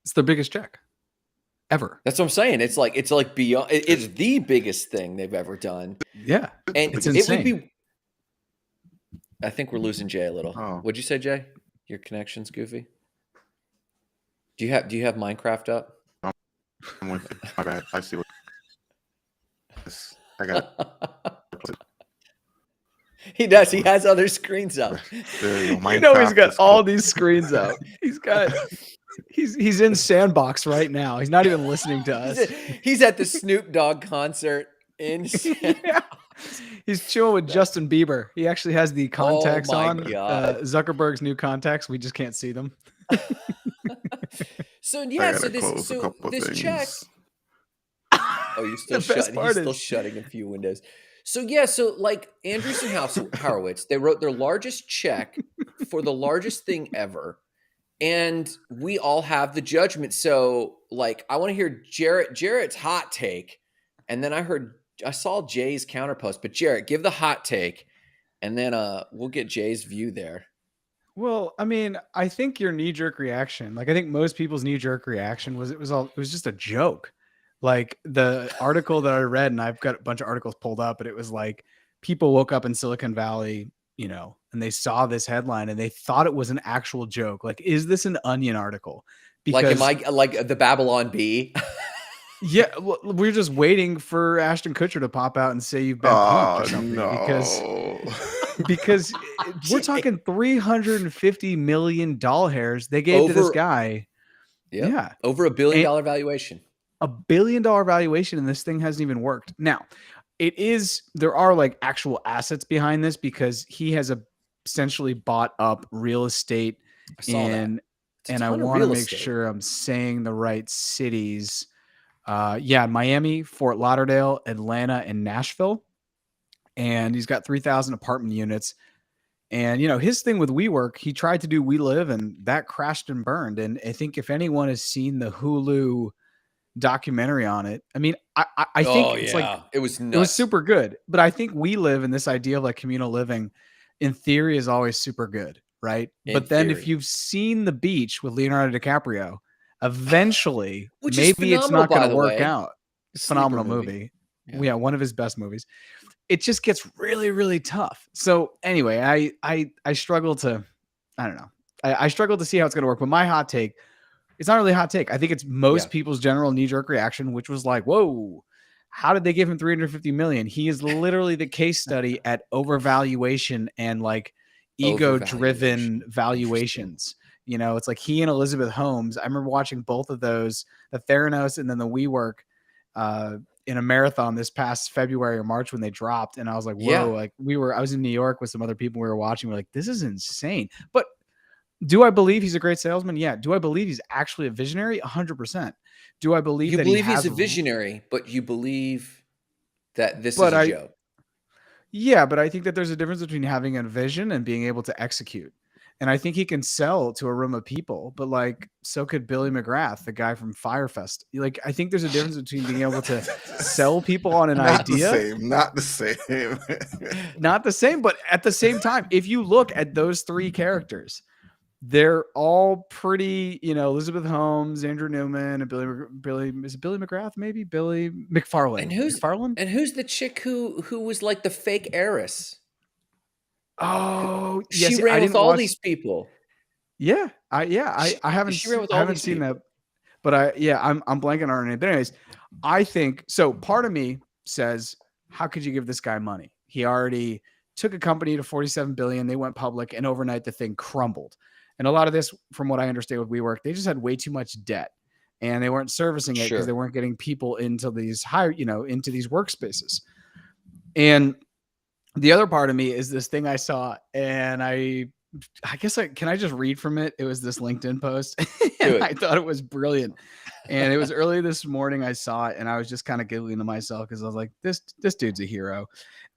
It's their biggest check ever. That's what I'm saying. It's like beyond. It's the biggest thing they've ever done, Yeah, and it's it would insane. be. I think we're losing Jay a little. Oh, What'd you say, Jay? Your connection's goofy. Do you have Minecraft up? I'm with you. My bad. I see what. I got. He does. He has other screens up. There you go. You know, he's Minecraft got is all cool. these screens up. He's in Sandbox right now. He's not even listening to us. He's at the Snoop Dogg concert in. Yeah. He's chilling with Justin Bieber. He actually has the contacts my on. God. Zuckerberg's new contacts. We just can't see them. So I yeah, so gotta close a couple this things. check. Oh, you're still The best shutting. part He's still is- shutting a few windows. So yeah, so like Andreessen Horowitz, they wrote their largest check for the largest thing ever, and we all have the judgment. So like, I want to hear Jarrett's hot take, and then I saw Jay's counterpost. But Jarrett, give the hot take, and then we'll get Jay's view there. Well, I mean, I think your knee-jerk reaction, like I think most people's knee-jerk reaction was it was just a joke. Like the article that I read, and I've got a bunch of articles pulled up, but it was like people woke up in Silicon Valley, and they saw this headline and they thought it was an actual joke. Like, is this an Onion article? Like, Because am I like the Babylon Bee? yeah, well, we're just waiting for Ashton Kutcher to pop out and say you've been punked or something no. because we're talking $350 million they gave to this Over- guy. Yep. Yeah. Over $1 billion valuation. $1 billion valuation, and this thing hasn't even worked. Now, there are like actual assets behind this because he has essentially bought up real estate I saw that. in, It's a and I ton of want to real make estate. sure I'm saying the right cities. Miami, Fort Lauderdale, Atlanta, and Nashville. And he's got 3,000 apartment units. And, his thing with WeWork, he tried to do WeLive, and that crashed and burned. And I think if anyone has seen the Hulu documentary on it, I mean, I think it's like it was nuts. it was super good. But I think WeLive and this idea of like communal living, in theory, is always super good, right? But then if you've seen The Beach with Leonardo DiCaprio, eventually, Which is maybe it's phenomenal, not going by to the work way. out. Sleeper Phenomenal movie. Yeah. Yeah, one of his best movies. It just gets really, really tough. So anyway, I struggle to, I don't know. I struggle to see how it's going to work. But my hot take, it's not really a hot take. I think it's most people's general knee-jerk reaction, which was like, whoa, how did they give him $350 million? He is literally the case study at overvaluation and like ego-driven valuations. It's like he and Elizabeth Holmes. I remember watching both of those, the Theranos and then the WeWork, in a marathon this past February or March when they dropped. And I was like, whoa, like I was in New York with some other people we were watching. We're like, this is insane. But do I believe he's a great salesman? Yeah. Do I believe he's actually a visionary? 100%. Do I believe he's a visionary, but you believe that this is a joke? Yeah, but I think that there's a difference between having a vision and being able to execute. And I think he can sell to a room of people, but like, so could Billy McGrath, the guy from Firefest. Like, I think there's a difference between being able to sell people on an idea. Not the same. Not the same, but at the same time, if you look at those three characters, they're all pretty, Elizabeth Holmes, Andrew Newman, and Billy McGrath, maybe Billy McFarlane. And who's the chick who was like the fake heiress? Oh, yes, she ran with all these people. Yeah, I haven't seen that, but I'm blanking on her name. But anyways, I think so. Part of me says, how could you give this guy money? He already took a company to 47 billion. They went public, and overnight the thing crumbled. And a lot of this, from what I understand with WeWork, they just had way too much debt, and they weren't servicing it because they weren't getting people into these into these workspaces. And the other part of me is this thing I saw, and I guess can I just read from it? It was this LinkedIn post, and I thought it was brilliant. And it was early this morning I saw it, and I was just kind of giggling to myself because I was like, this dude's a hero.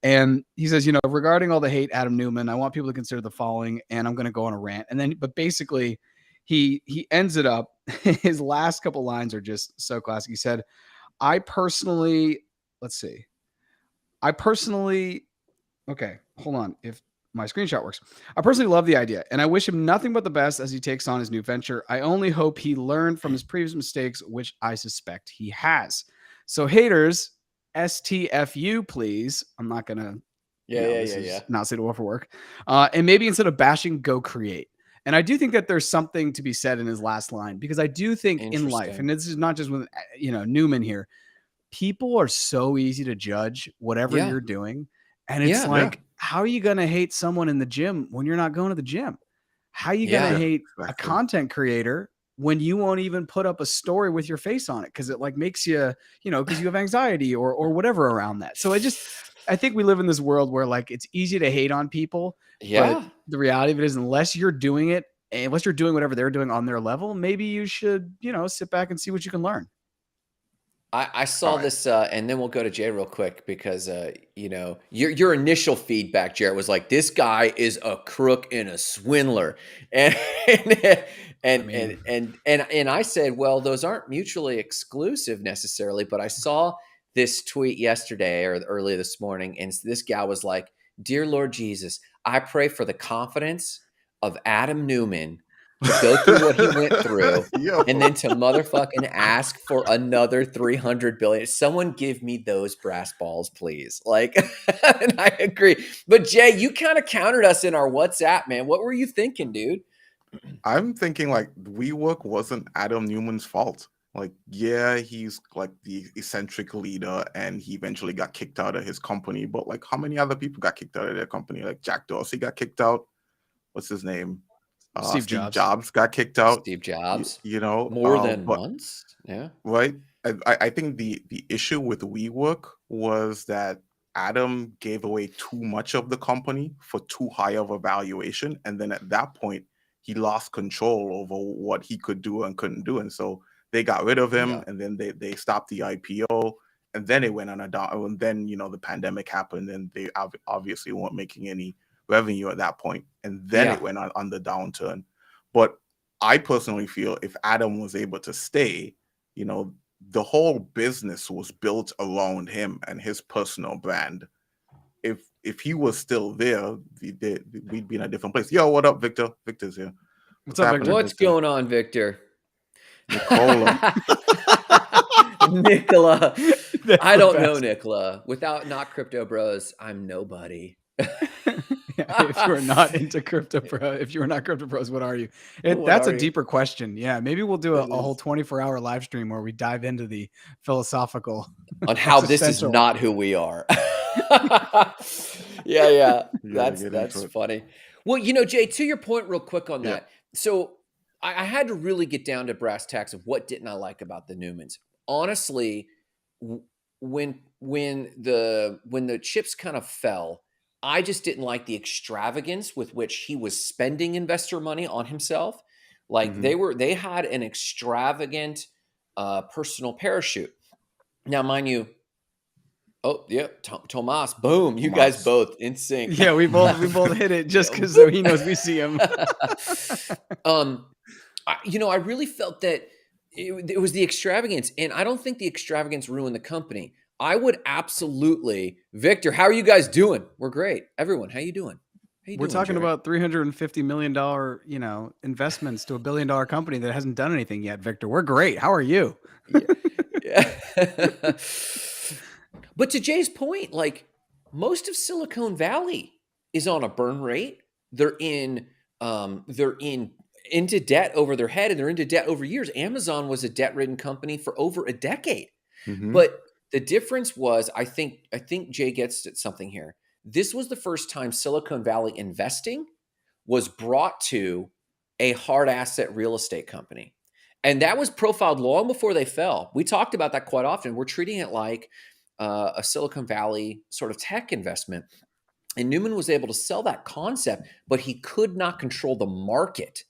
And he says, regarding all the hate, Adam Newman, I want people to consider the following, and I'm going to go on a rant. And then, but basically, he ends it up. His last couple lines are just so classic. He said, okay, hold on. my screenshot works. I personally love the idea, and I wish him nothing but the best as he takes on his new venture. I only hope he learned from his previous mistakes, which I suspect he has. So haters, STFU, please. I'm not going to, not suitable for work. And maybe instead of bashing, go create. And I do think that there's something to be said in his last line, because I do think in life, and this is not just with, Newman here, people are so easy to judge whatever you're doing. And it's how are you going to hate someone in the gym when you're not going to the gym? How are you going to hate a content creator when you won't even put up a story with your face on it? Cause it like makes you, cause you have anxiety or whatever around that. So I think we live in this world where like, it's easy to hate on people. But the reality of it is, unless you're doing it, unless you're doing whatever they're doing on their level, maybe you should, sit back and see what you can learn. I saw this, and then we'll go to Jay real quick because, your initial feedback, Jared, was like, this guy is a crook and a swindler. And I said, well, those aren't mutually exclusive necessarily, but I saw this tweet yesterday or earlier this morning, and this guy was like, dear Lord Jesus, I pray for the confidence of Adam Newman to go through what he went through and then to motherfucking ask for another 300 billion. Someone give me those brass balls, please. Like, and I agree. But Jay, you kind of countered us in our WhatsApp, man. What were you thinking, dude? I'm thinking like WeWork wasn't Adam Newman's fault. Like, yeah, he's like the eccentric leader and he eventually got kicked out of his company. But like, how many other people got kicked out of their company? Like Jack Dorsey got kicked out. What's his name? Steve Jobs got kicked out. Steve Jobs, more than once. Yeah, right. I think the issue with WeWork was that Adam gave away too much of the company for too high of a valuation, and then at that point, he lost control over what he could do and couldn't do, and so they got rid of him, and then they stopped the IPO, and then it went on a down. And then the pandemic happened, and they obviously weren't making any revenue at that point, and then it went on the downturn. But I personally feel if Adam was able to stay, the whole business was built around him and his personal brand. If he was still there, we'd be in a different place. Yo, what up, Victor? Victor's here. What's up, Victor? What's going on, Victor? Nicola. Nicola. I don't know Nicola. Without not Crypto Bros, I'm nobody. If you're not into crypto pros, what are you? That's a deeper question. Yeah, maybe we'll do a whole 24-hour live stream where we dive into the philosophical on how this is not who we are. That's funny. Well, Jay, to your point real quick on that. So I had to really get down to brass tacks of what didn't I like about the Newmans. Honestly, when the chips kind of fell, I just didn't like the extravagance with which he was spending investor money on himself. Like they had an extravagant personal parachute. Now, mind you, Tomas, boom, you guys both in sync. Yeah, we both hit it just because he knows we see him. I really felt that it was the extravagance, and I don't think the extravagance ruined the company. I would absolutely, Victor. How are you guys doing? We're great. Everyone, how you doing? We're talking about $350 million, investments to $1 billion company that hasn't done anything yet. Victor, we're great. How are you? But to Jay's point, like most of Silicon Valley is on a burn rate. They're into debt over their head, and they're into debt over years. Amazon was a debt-ridden company for over a decade, but the difference was, I think Jay gets at something here. This was the first time Silicon Valley investing was brought to a hard asset real estate company. And that was profiled long before they fell. We talked about that quite often. We're treating it like a Silicon Valley sort of tech investment. And Newman was able to sell that concept, but he could not control the market.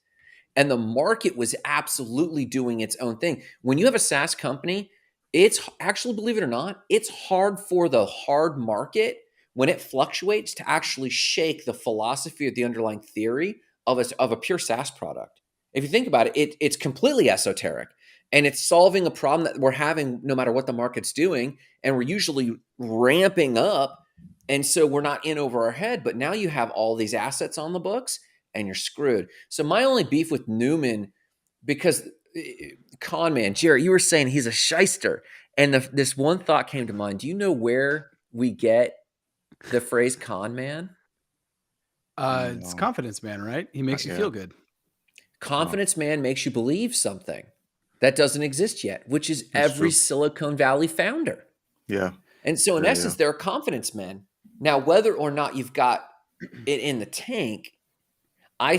And the market was absolutely doing its own thing. When you have a SaaS company, it's actually, believe it or not, it's hard for the hard market when it fluctuates to actually shake the philosophy of the underlying theory of a pure SaaS product. If you think about it, it's completely esoteric, and it's solving a problem that we're having no matter what the market's doing. And we're usually ramping up And so we're not in over our head, but now you have all these assets on the books and you're screwed. So my only beef with Newman, because con man, Jerry, you were saying he's a shyster. And this one thought came to mind. Do you know where we get the phrase con man? It's confidence man, right? He makes you feel good. Confidence man makes you believe something that doesn't exist yet, which is every Silicon Valley founder. Yeah. And so in essence, they're confidence men. Now, whether or not you've got it in the tank, I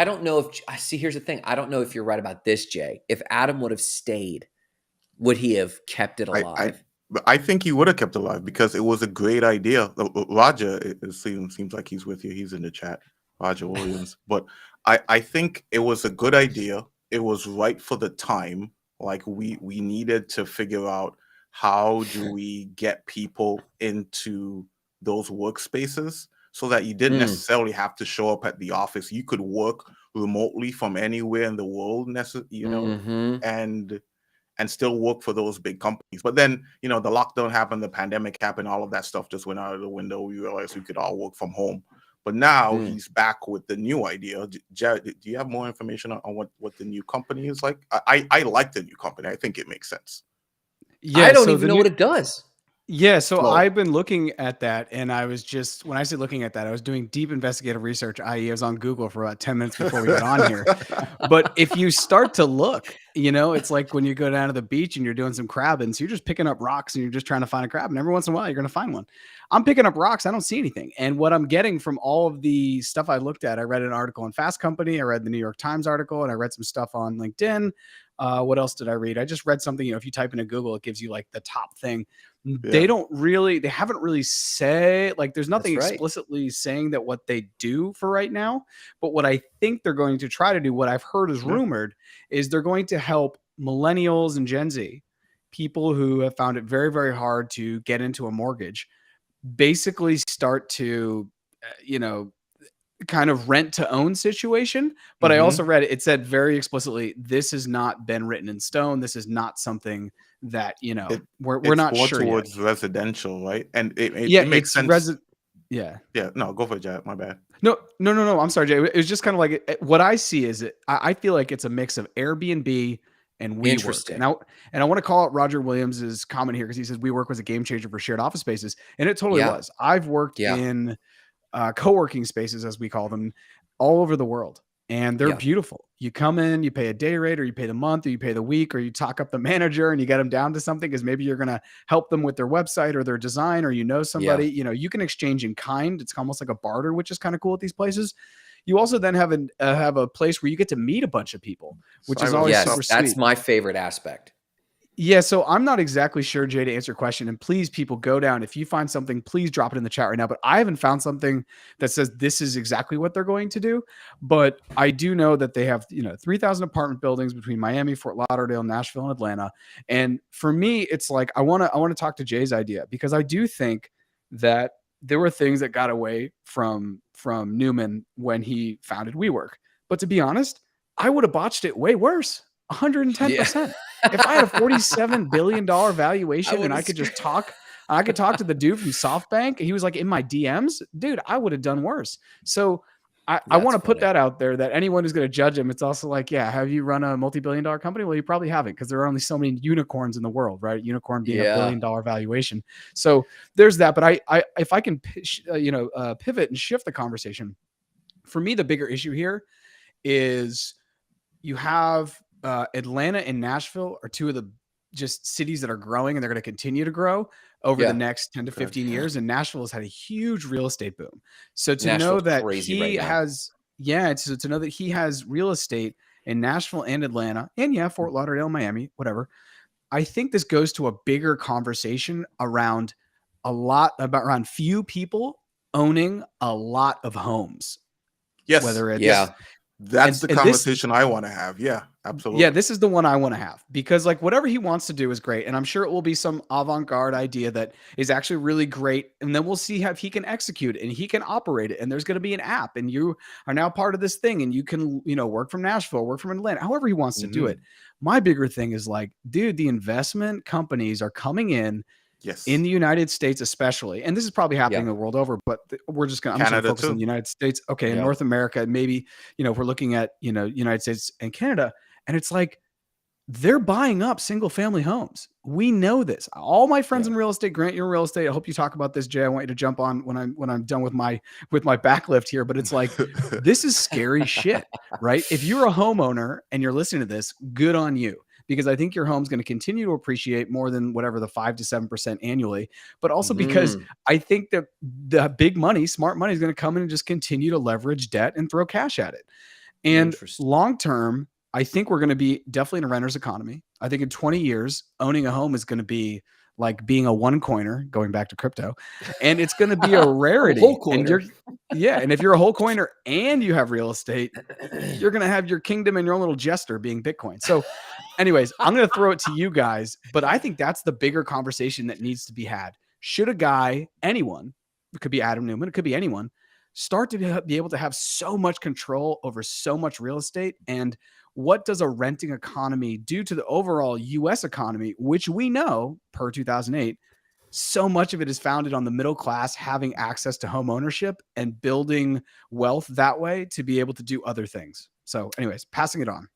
don't know if, here's the thing. I don't know if you're right about this, Jay. If Adam would have stayed, would he have kept it alive? I think he would have kept it alive because it was a great idea. Roger, it seems like he's with you. He's in the chat, Roger Williams. But I think it was a good idea. It was right for the time. Like we needed to figure out, how do we get people into those workspaces so that you didn't necessarily have to show up at the office. You could work remotely from anywhere in the world, and still work for those big companies. But then, the lockdown happened, the pandemic happened, all of that stuff just went out of the window. We realized we could all work from home. But now he's back with the new idea. Jared, do you have more information on what the new company is like? I like the new company. I think it makes sense. Yeah, I don't even know what it does. Yeah, so I've been looking at that, and I was just, when I said looking at that, I was doing deep investigative research, i.e. I was on Google for about 10 minutes before we got on here. But if you start to look, it's like when you go down to the beach and you're doing some crabbing, so you're just picking up rocks and you're just trying to find a crab, and every once in a while you're going to find one. I'm picking up rocks, I don't see anything. And what I'm getting from all of the stuff I looked at, I read an article in Fast Company, I read the New York Times article, and I read some stuff on LinkedIn. What else did I read? I just read something, if you type into Google, it gives you like the top thing. Yeah. They haven't really said, like, there's nothing explicitly saying that what they do for right now. But what I think they're going to try to do, what I've heard is rumored, is they're going to help millennials and Gen Z, people who have found it very, very hard to get into a mortgage, basically start to, kind of rent to own situation. But I also read it said very explicitly, this has not been written in stone. This is not something that, we're not sure towards yet. Residential, right? And it makes sense. Yeah. No, go for it, Jared. My bad. No. I'm sorry, Jay. It was just kind of like, what I see is I feel like it's a mix of Airbnb and WeWork. And I want to call out Roger Williams's comment here, because he says WeWork was a game changer for shared office spaces. And it totally was. I've worked in co-working spaces, as we call them, all over the world, and they're beautiful. You come in, you pay a day rate, or you pay the month, or you pay the week, or you talk up the manager and you get them down to something, because maybe you're going to help them with their website or their design, or somebody. You can exchange in kind. It's almost like a barter, which is kind of cool at these places. You also then have a place where you get to meet a bunch of people, which is always super sweet. That's my favorite aspect. Yeah, so I'm not exactly sure, Jay, to answer your question. And please, people, go down. If you find something, please drop it in the chat right now. But I haven't found something that says this is exactly what they're going to do. But I do know that they have, 3,000 apartment buildings between Miami, Fort Lauderdale, Nashville, and Atlanta. And for me, it's like I want to talk to Jay's idea, because I do think that there were things that got away from Newman when he founded WeWork. But to be honest, I would have botched it way worse. 110%. If I had a $47 billion valuation and I could just talk, I could talk to the dude from SoftBank, he was like in my DMs, dude, I would have done worse. So I want to put that out there, that anyone who's going to judge him, it's also like, have you run a multi-billion-dollar company? Well, you probably haven't, because there are only so many unicorns in the world, right? Unicorn being $1 billion valuation. So there's that. But I if I can, pivot and shift the conversation, for me, the bigger issue here is you have Atlanta and Nashville are two of the just cities that are growing, and they're going to continue to grow over the next 10 to 15 years. And Nashville has had a huge real estate boom. So to know that he has, to know that he has real estate in Nashville and Atlanta, and Fort Lauderdale, Miami, whatever. I think this goes to a bigger conversation around around few people owning a lot of homes. Yes. Whether it's that's the conversation I want to have. Yeah, absolutely. Yeah, this is the one I want to have, because like whatever he wants to do is great. And I'm sure it will be some avant-garde idea that is actually really great. And then we'll see if he can execute it and he can operate it. And there's going to be an app, and you are now part of this thing, and you can, work from Nashville, work from Atlanta, however he wants to do it. My bigger thing is like, dude, the investment companies are coming in Yes. In the United States, especially, and this is probably happening the world over, but I'm just going to focus on the United States. Okay. In North America, maybe, if we're looking at, United States and Canada, and it's like, they're buying up single family homes. We know this. All my friends in real estate, Grant, you're in real estate. I hope you talk about this, Jay. I want you to jump on when I'm done with my backlift here. But it's like, this is scary shit, right? If you're a homeowner and you're listening to this, good on you, because I think your home's going to continue to appreciate more than whatever the 5 to 7% annually. But also because I think that the big money, smart money, is going to come in and just continue to leverage debt and throw cash at it. And long term, I think we're going to be definitely in a renter's economy. I think in 20 years, owning a home is going to be like being a one coiner, going back to crypto, and it's going to be a rarity. And and if you're a whole coiner and you have real estate, you're going to have your kingdom and your own little jester being Bitcoin. So anyways, I'm going to throw it to you guys, but I think that's the bigger conversation that needs to be had. Should a guy, anyone, it could be Adam Newman, it could be anyone, start to be able to have so much control over so much real estate? And what does a renting economy do to the overall U.S. economy, which we know, per 2008, so much of it is founded on the middle class having access to home ownership and building wealth that way to be able to do other things. So anyways, passing it on.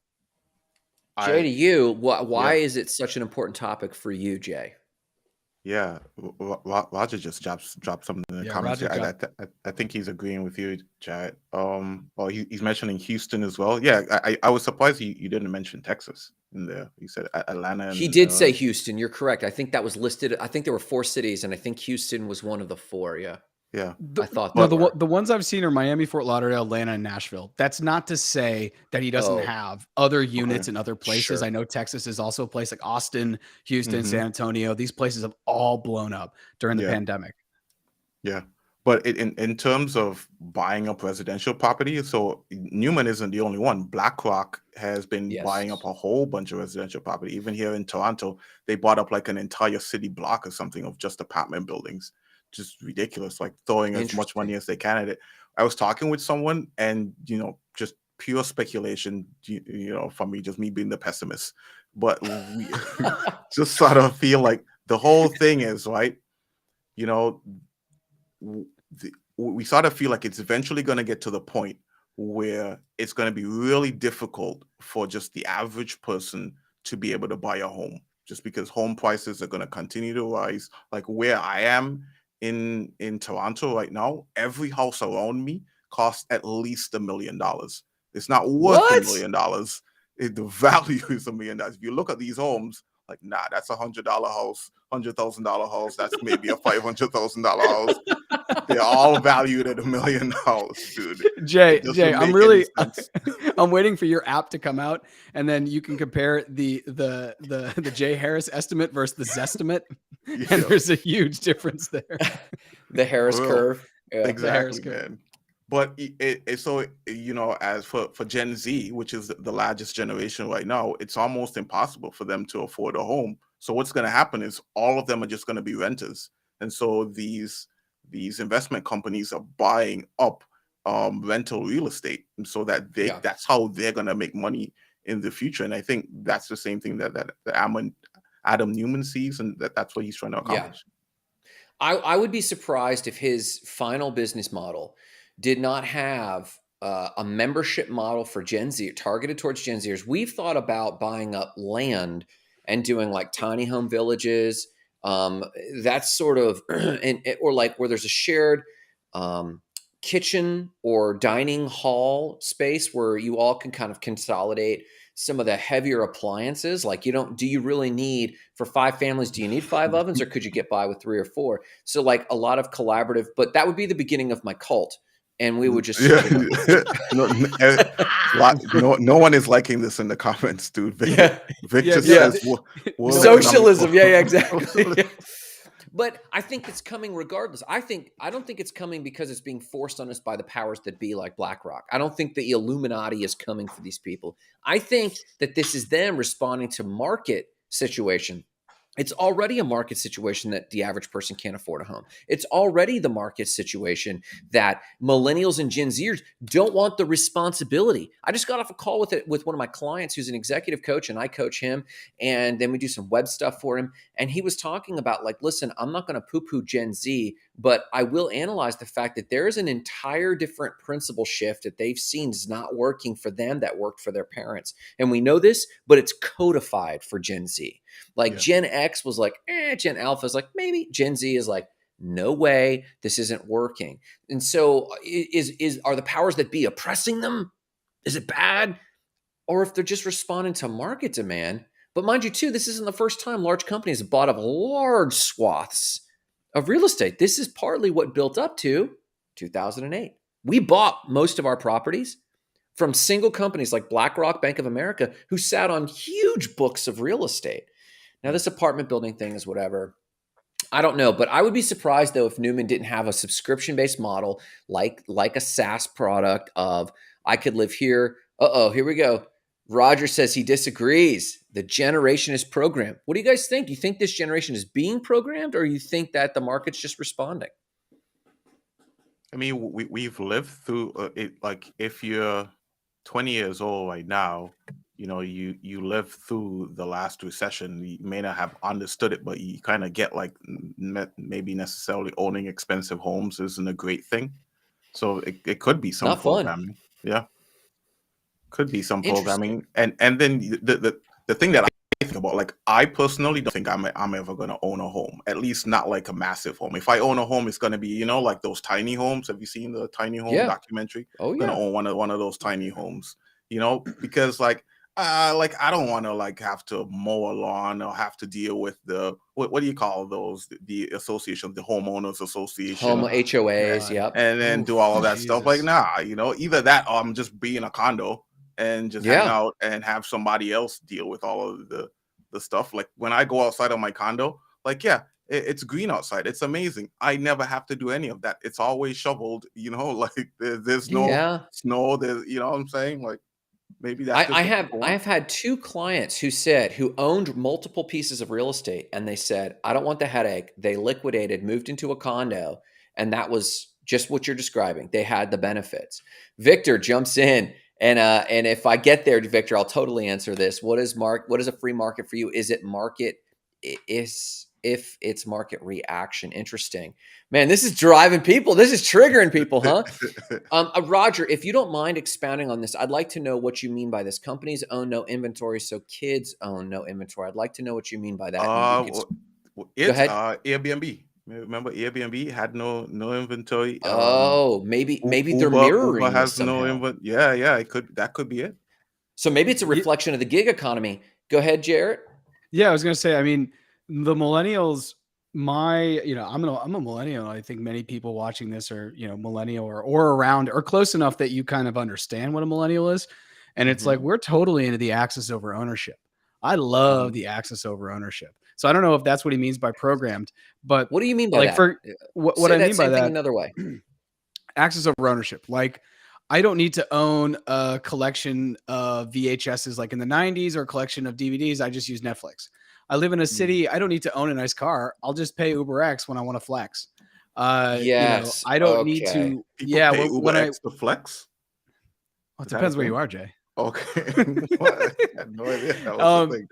Jay, to you, why is it such an important topic for you, Jay? Yeah, Roger just dropped something in the comments. I think he's agreeing with you, Jared. Well, he's mentioning Houston as well. Yeah, I was surprised you didn't mention Texas in there. You said Atlanta. He did say Houston. You're correct. I think that was listed. I think there were 4 cities, and I think Houston was one of the 4. Yeah. Yeah, I thought the ones I've seen are Miami, Fort Lauderdale, Atlanta, and Nashville. That's not to say that he doesn't have other units in other places. Sure. I know Texas is also a place like Austin, Houston, San Antonio. These places have all blown up during the pandemic. Yeah. But in terms of buying up residential property, so Newman isn't the only one. BlackRock has been buying up a whole bunch of residential property. Even here in Toronto, they bought up like an entire city block or something of just apartment buildings. Just ridiculous, like throwing as much money as they can at it. I was talking with someone, and just pure speculation, from me, just me being the pessimist, but we just sort of feel like the whole thing is right. We sort of feel like it's eventually going to get to the point where it's going to be really difficult for just the average person to be able to buy a home, just because home prices are going to continue to rise. Like where I am in Toronto right now, every house around me costs at least $1 million. It's not worth $1 million. The value is $1 million. If you look at these homes, like, nah, that's $100 house, $100,000 house. That's maybe a $500,000 house. They're all valued at $1 million, dude. Jay, I'm waiting for your app to come out, and then you can compare the Jay Harris estimate versus the Zestimate, and there's a huge difference there. The Harris curve, exactly, the Harris curve. Man. But as for Gen Z, which is the largest generation right now, it's almost impossible for them to afford a home. So what's going to happen is all of them are just going to be renters, and so these investment companies are buying up rental real estate, and so that that's how they're going to make money in the future. And I think that's the same thing that Adam Newman sees, and that's what he's trying to accomplish. Yeah. I would be surprised if his final business model did not have a membership model for Gen Z, targeted towards Gen Zers. We've thought about buying up land and doing like tiny home villages. That's sort of, or like where there's a shared kitchen or dining hall space where you all can kind of consolidate some of the heavier appliances. Like do you really need, for 5 families, do you need 5 ovens, or could you get by with 3 or 4? So like a lot of collaborative, but that would be the beginning of my cult. And we would just no one is liking this in the comments, dude. Victor says socialism. Yeah, exactly. But I think it's coming regardless. I don't think it's coming because it's being forced on us by the powers that be, like BlackRock. I don't think the Illuminati is coming for these people. I think that this is them responding to market situation. It's already a market situation that the average person can't afford a home. It's already the market situation that millennials and Gen Zers don't want the responsibility. I just got off a call with one of my clients who's an executive coach, and I coach him, and then we do some web stuff for him. And he was talking about, like, listen, I'm not going to poo-poo Gen Z, but I will analyze the fact that there is an entire different principle shift that they've seen is not working for them that worked for their parents. And we know this, but it's codified for Gen Z. Like Gen X was like, Gen Alpha is like, maybe. Gen Z is like, no way, this isn't working. And so are the powers that be oppressing them? Is it bad? Or if they're just responding to market demand. But mind you, too, this isn't the first time large companies have bought up large swaths of real estate. This is partly what built up to 2008. We bought most of our properties from single companies like BlackRock, Bank of America, who sat on huge books of real estate. Now, this apartment building thing is whatever. I don't know, but I would be surprised, though, if Newman didn't have a subscription-based model like a SaaS product of, I could live here. Here we go. Roger says he disagrees. The generation is programmed. What do you guys think? Do you think this generation is being programmed, or you think that the market's just responding? I mean, we've lived through it. Like, if you're 20 years old right now, you lived through the last recession. You may not have understood it, but you kind of get, like, maybe necessarily owning expensive homes isn't a great thing. So it could be some Not programming. fun. Yeah, could be some programming. And then the thing that I think about, like, I personally don't think I'm ever going to own a home, at least not like a massive home. If I own a home, it's going to be, like those tiny homes. Have you seen the tiny home documentary? Oh, I'm going to own one of those tiny homes, because like I don't want to, like, have to mow a lawn or have to deal with the what do you call those, the association, the homeowners association, home HOAs, yep, and then do all of that stuff. Like, nah, either that or I'm just be in a condo and just hang out and have somebody else deal with all of the stuff. Like, when I go outside of my condo, like, it's green outside, it's amazing. I never have to do any of that. It's always shoveled, like there's no snow. There's, what I'm saying? Like, maybe that's I have had two clients who owned multiple pieces of real estate, and they said, I don't want the headache. They liquidated, moved into a condo, and that was just what you're describing. They had the benefits. Victor jumps in, and if I get there, Victor, I'll totally answer this. What is a free market for you? Is it market? If it's market reaction. Interesting. Man, this is driving people. This is triggering people, huh? Roger, if you don't mind expounding on this, I'd like to know what you mean by this. Companies own no inventory, so kids own no inventory. I'd like to know what you mean by that. It's Airbnb. Remember, Airbnb had no inventory. Maybe they're mirroring Uber has somehow. no inventory. Yeah, that could be it. So maybe it's a reflection of the gig economy. Go ahead, Jarrett. Yeah, I was going to say, I mean, the millennials, I'm a millennial. I think many people watching this are, millennial or around or close enough that you kind of understand what a millennial is. And it's like, we're totally into the access over ownership. I love the access over ownership. So I don't know if that's what he means by programmed, but what do you mean by that? What I mean by that, another way, access over ownership. Like, I don't need to own a collection of VHSs like in the 90s or a collection of DVDs. I just use Netflix. I live in a city. I don't need to own a nice car. I'll just pay Uber X when I want to flex. Yes. I don't need to. People pay Uber X to flex? Well, it depends where you are, Jay. Okay. I had no idea that was the thing.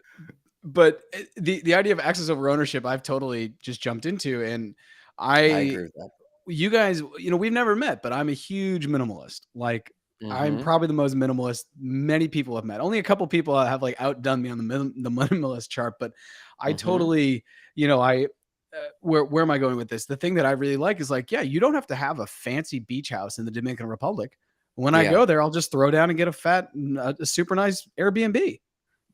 But the idea of access over ownership, I've totally just jumped into. And I agree with that. You guys, we've never met, but I'm a huge minimalist. Like, I'm probably the most minimalist many people have met. Only a couple people have, like, outdone me on the minimalist chart, but I totally, where am I going with this? The thing that I really like is, like, you don't have to have a fancy beach house in the Dominican Republic. When I go there, I'll just throw down and get a super nice Airbnb.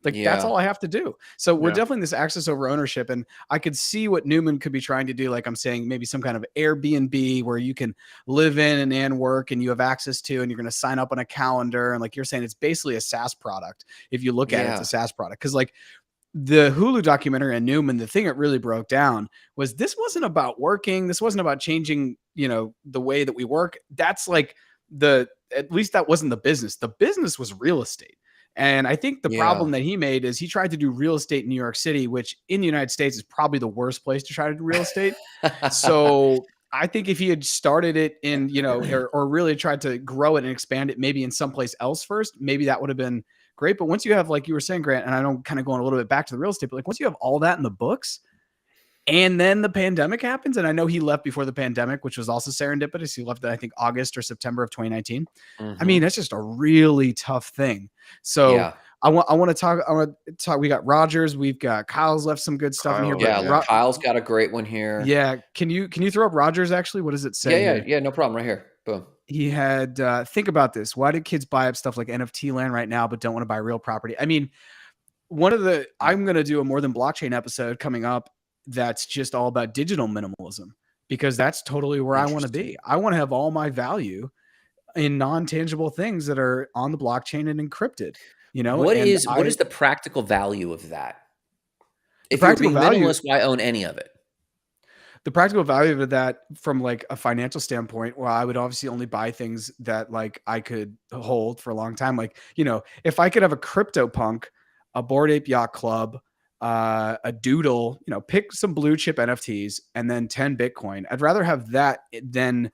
Like, that's all I have to do. So we're definitely in this access over ownership. And I could see what Newman could be trying to do. Like I'm saying, maybe some kind of Airbnb where you can live in and work and you have access to, and you're going to sign up on a calendar. And like you're saying, it's basically a SaaS product. If you look at it, it's a SaaS product. Cause like the Hulu documentary on Newman, the thing it really broke down was this wasn't about working. This wasn't about changing, the way that we work. That's like at least that wasn't the business. The business was real estate. And I think the Yeah. problem that he made is he tried to do real estate in New York City, which in the United States is probably the worst place to try to do real estate. So I think if he had started it in, or really tried to grow it and expand it maybe in someplace else first, maybe that would have been great. But once you have, like you were saying, Grant, and I know kind of going a little bit back to the real estate, but like once you have all that in the books, and then the pandemic happens, and I know he left before the pandemic, which was also serendipitous. He left, I think, August or September of 2019. I mean, that's just a really tough thing. So Yeah. I want to talk. We got Rogers. We've got Kyle's left some good stuff in here. Yeah, But Kyle's got a great one here. yeah, can you throw up Rogers actually? What does it say here? Yeah, no problem. Right here. Boom. He had think about this. Why do kids buy up stuff like NFT land right now, but don't want to buy real property? I mean, I'm going to do a More Than Blockchain episode coming up that's just all about digital minimalism, because that's totally where I want to be. I want to have all my value in non-tangible things that are on the blockchain and encrypted. What is the practical value of that? If you're being minimalist, why own any of it? The practical value of that from like a financial standpoint, well, I would obviously only buy things that like I could hold for a long time. Like, if I could have a CryptoPunk, a Bored Ape Yacht Club, a Doodle, pick some blue chip NFTs and then 10 Bitcoin. I'd rather have that than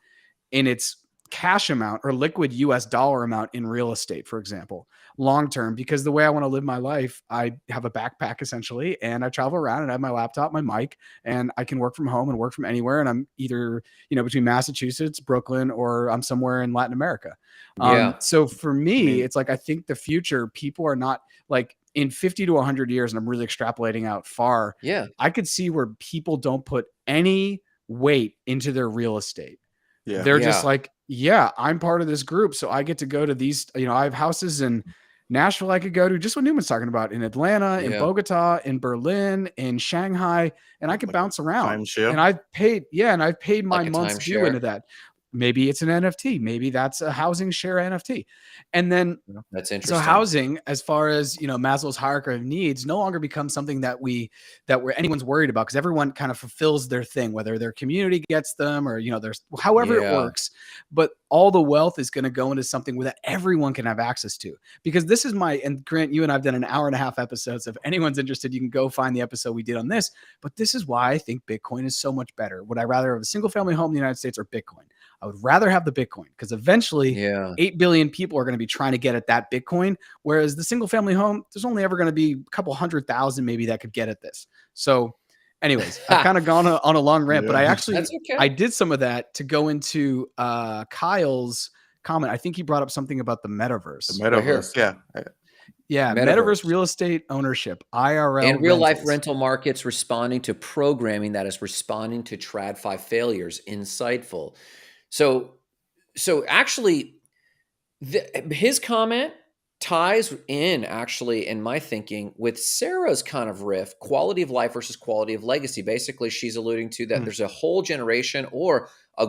in its cash amount or liquid US dollar amount in real estate, for example, long term, because the way I want to live my life, I have a backpack essentially, and I travel around and I have my laptop, my mic, and I can work from home and work from anywhere. And I'm either, between Massachusetts, Brooklyn, or I'm somewhere in Latin America. So for me, it's like, I think the future, people are not like in 50 to 100 years, and I'm really extrapolating out far. Yeah. I could see where people don't put any weight into their real estate. Yeah. They're just like, yeah, I'm part of this group, so I get to go to these, I have houses in Nashville I could go to, just what Newman's talking about, in Atlanta, in Bogota, in Berlin, in Shanghai, and I could bounce around. And I've paid my month's due into that. Maybe it's an NFT. Maybe that's a housing share NFT. And then that's interesting. So housing, as far as, Maslow's hierarchy of needs, no longer becomes something that anyone's worried about, because everyone kind of fulfills their thing, whether their community gets them or, there's however it works. But all the wealth is going to go into something that everyone can have access to. Because this is and Grant, you and I've done an 1.5 hour episodes. If anyone's interested, you can go find the episode we did on this. But this is why I think Bitcoin is so much better. Would I rather have a single family home in the United States or Bitcoin? I would rather have the Bitcoin, because eventually 8 billion people are going to be trying to get at that Bitcoin. Whereas the single family home, there's only ever going to be a couple 100,000 maybe that could get at this. So anyways, I've kind of gone on a long rant, but I actually, I did some of that to go into Kyle's comment. I think he brought up something about the metaverse. The metaverse, yeah. Metaverse real estate ownership, IRL, and real life rental markets responding to programming that is responding to TradFi failures. Insightful. So actually, his comment ties in, actually, in my thinking, with Sarah's kind of riff, quality of life versus quality of legacy. Basically, she's alluding to that there's a whole generation, or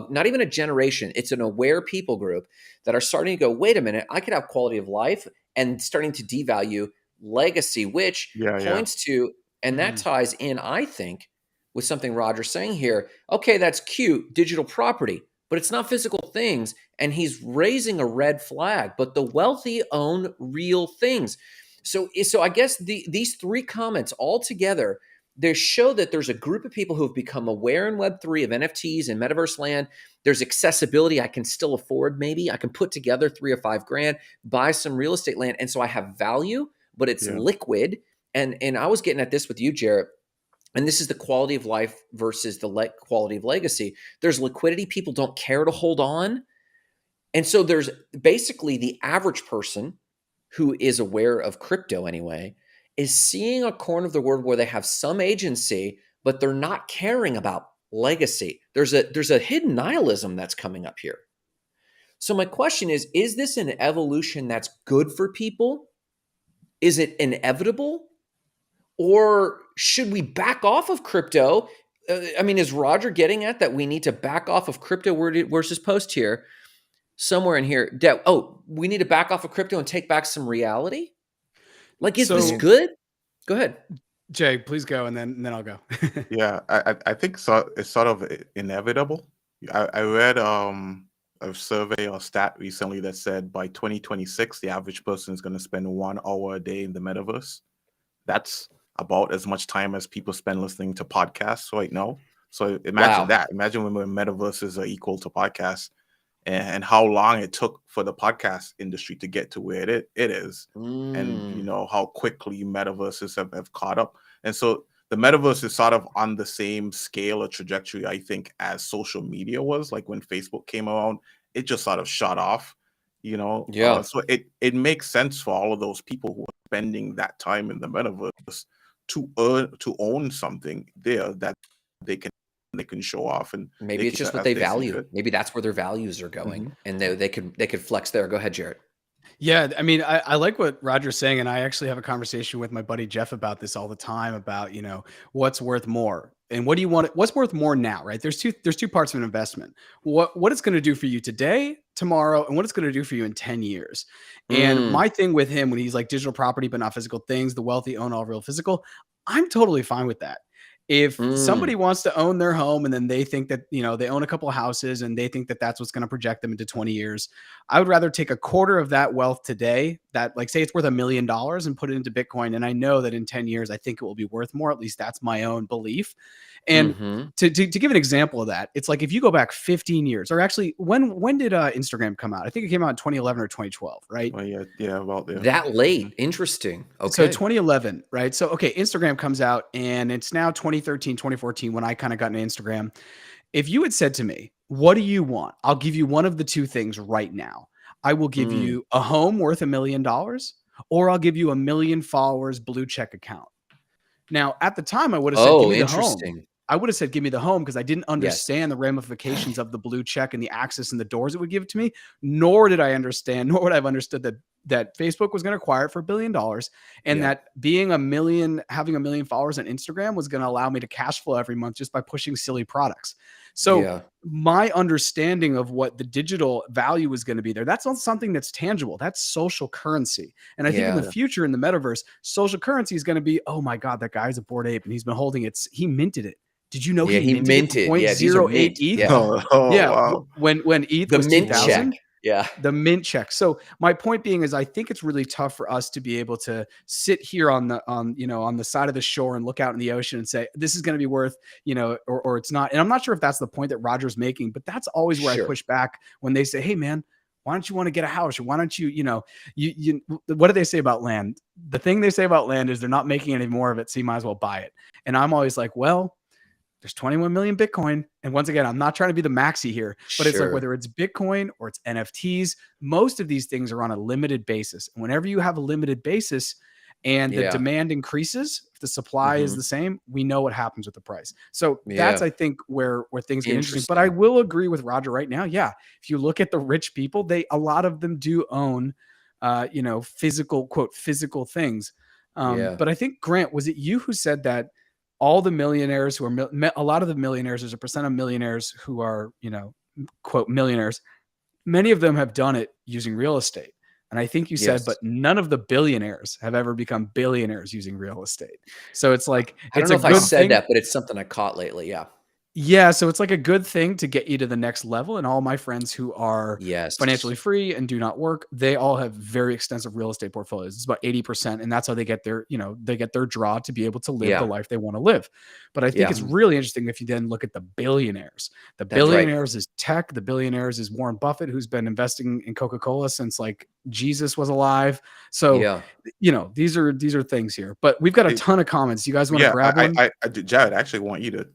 not even a generation, it's an aware people group that are starting to go, wait a minute, I could have quality of life, and starting to devalue legacy, which points to, and that ties in, I think, with something Roger's saying here. Okay, that's cute, digital property, but it's not physical things. And he's raising a red flag, but the wealthy own real things. So I guess these three comments all together, they show that there's a group of people who have become aware in Web3 of NFTs and metaverse land. There's accessibility. I can still afford, maybe I can put together $3 or $5 grand, buy some real estate land. And so I have value, but it's liquid. And I was getting at this with you, Jarrett. And this is the quality of life versus the quality of legacy. There's liquidity. People don't care to hold on. And so there's basically the average person who is aware of crypto anyway, is seeing a corner of the world where they have some agency, but they're not caring about legacy. There's a hidden nihilism that's coming up here. So my question is this an evolution that's good for people? Is it inevitable? Or should we back off of crypto? Is Roger getting at that we need to back off of crypto? Where's his post here? Somewhere in here. We need to back off of crypto and take back some reality? Like, is this good? Go ahead. Jay, please go, and then I'll go. I think so. It's sort of inevitable. I read a a survey or stat recently that said by 2026, the average person is going to spend 1 hour a day in the metaverse. That's about as much time as people spend listening to podcasts right now. So imagine that. Imagine when metaverses are equal to podcasts, and how long it took for the podcast industry to get to where it is. And how quickly metaverses have caught up. And so the metaverse is sort of on the same scale or trajectory, I think, as social media was. Like when Facebook came around, it just sort of shot off, so it makes sense for all of those people who are spending that time in the metaverse to own something there that they can show off, and maybe it's just what they value. Maybe that's where their values are going, and they could flex there. Go ahead, Jared. Yeah, I mean, I like what Roger's saying, and I actually have a conversation with my buddy Jeff about this all the time about, what's worth more and what do you want? What's worth more now, right? There's two parts of an investment. What it's going to do for you today, tomorrow, and what it's going to do for you in 10 years. And my thing with him when he's like digital property, but not physical things, the wealthy own all real physical, I'm totally fine with that. If somebody wants to own their home and then they think that, they own a couple of houses and they think that that's what's going to project them into 20 years, I would rather take a quarter of that wealth today that, like, say it's worth $1 million and put it into Bitcoin. And I know that in 10 years, I think it will be worth more. At least that's my own belief. And to give an example of that, it's like if you go back 15 years, or actually, when did Instagram come out? I think it came out in 2011 or 2012, right? Well, yeah, about there. That late. Interesting. Okay. So 2011, right? So, okay, Instagram comes out and it's now 2013, 2014 when I kind of got into Instagram. If you had said to me, what do you want? I'll give you one of the two things right now. I will give you a home worth $1 million, or I'll give you 1 million followers, blue check account. Now, at the time, I would have said, give me the home. I would have said, give me the home, because I didn't understand the ramifications of the blue check and the access and the doors it would give to me. Nor would I have understood that Facebook was going to acquire it for $1 billion, and that having 1 million followers on Instagram was going to allow me to cash flow every month just by pushing silly products. So my understanding of what the digital value is going to be there, that's not something that's tangible. That's social currency. And I think in the future, in the metaverse, social currency is going to be, oh my God, that guy's a Bored Ape and he's been holding it. He minted it. Did you know he minted 0.08 ETH? Wow. When ETH the was mint 2000. check. Yeah. The mint check. So my point being is I think it's really tough for us to be able to sit here on the side of the shore and look out in the ocean and say, this is going to be worth, or it's not. And I'm not sure if that's the point that Roger's making, but that's always where I push back when they say, hey man, why don't you want to get a house? Or why don't you, what do they say about land? The thing they say about land is they're not making any more of it, so you might as well buy it. And I'm always like, well, there's 21 million Bitcoin. And once again, I'm not trying to be the maxi here, but it's like whether it's Bitcoin or it's NFTs, most of these things are on a limited basis. And whenever you have a limited basis and the demand increases, if the supply is the same, we know what happens with the price. So that's, I think, where things get interesting. But I will agree with Roger right now. Yeah. If you look at the rich people, a lot of them do own, physical things. But I think, Grant, was it you who said that all the millionaires who are a lot of the millionaires, there's a percent of millionaires who are, quote, millionaires. Many of them have done it using real estate. And I think you said, but none of the billionaires have ever become billionaires using real estate. So it's like, I don't know if I said that, but it's something I caught lately. Yeah. Yeah, so it's like a good thing to get you to the next level. And all my friends who are financially free and do not work, they all have very extensive real estate portfolios. It's about 80%. And that's how they get their, they get their draw to be able to live the life they want to live. But I think it's really interesting if you then look at the billionaires. The billionaires is tech. The billionaires is Warren Buffett, who's been investing in Coca-Cola since like Jesus was alive. So, these are things here. But we've got a ton of comments. You guys want to grab one? Jared, I actually want you to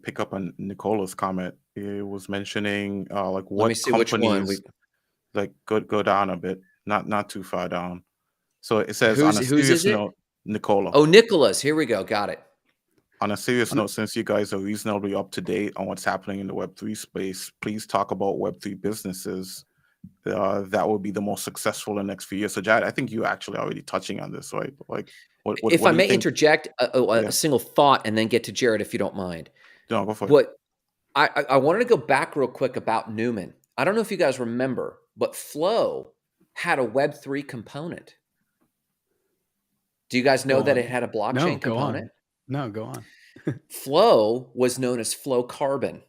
pick up on Nicola's comment. It was mentioning like what companies like go down a bit, not too far down. So it says on a serious note, Nicola. Oh, Nicholas, here we go. Got it. On a serious note, since you guys are reasonably up to date on what's happening in the Web3 space, please talk about Web3 businesses that will be the most successful in the next few years. So Jared, I think you actually already touching on this, right? Like, if I may interject a single thought and then get to Jared, if you don't mind. No, go for it. But I wanted to go back real quick about Newman. I don't know if you guys remember, but Flow had a Web3 component. Do you guys know that it had a blockchain component? No, go on. Flow was known as Flow Carbon.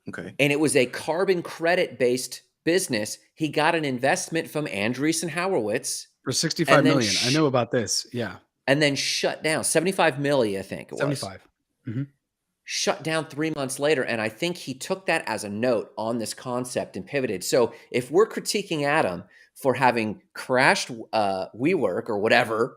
Okay. And it was a carbon credit based business. He got an investment from Andreessen Horowitz For 65 and then million. I know about this. Yeah. and then shut down 75 million, I think it was. 75. Mm-hmm. Shut down 3 months later. And I think he took that as a note on this concept and pivoted. So if we're critiquing Adam for having crashed WeWork or whatever,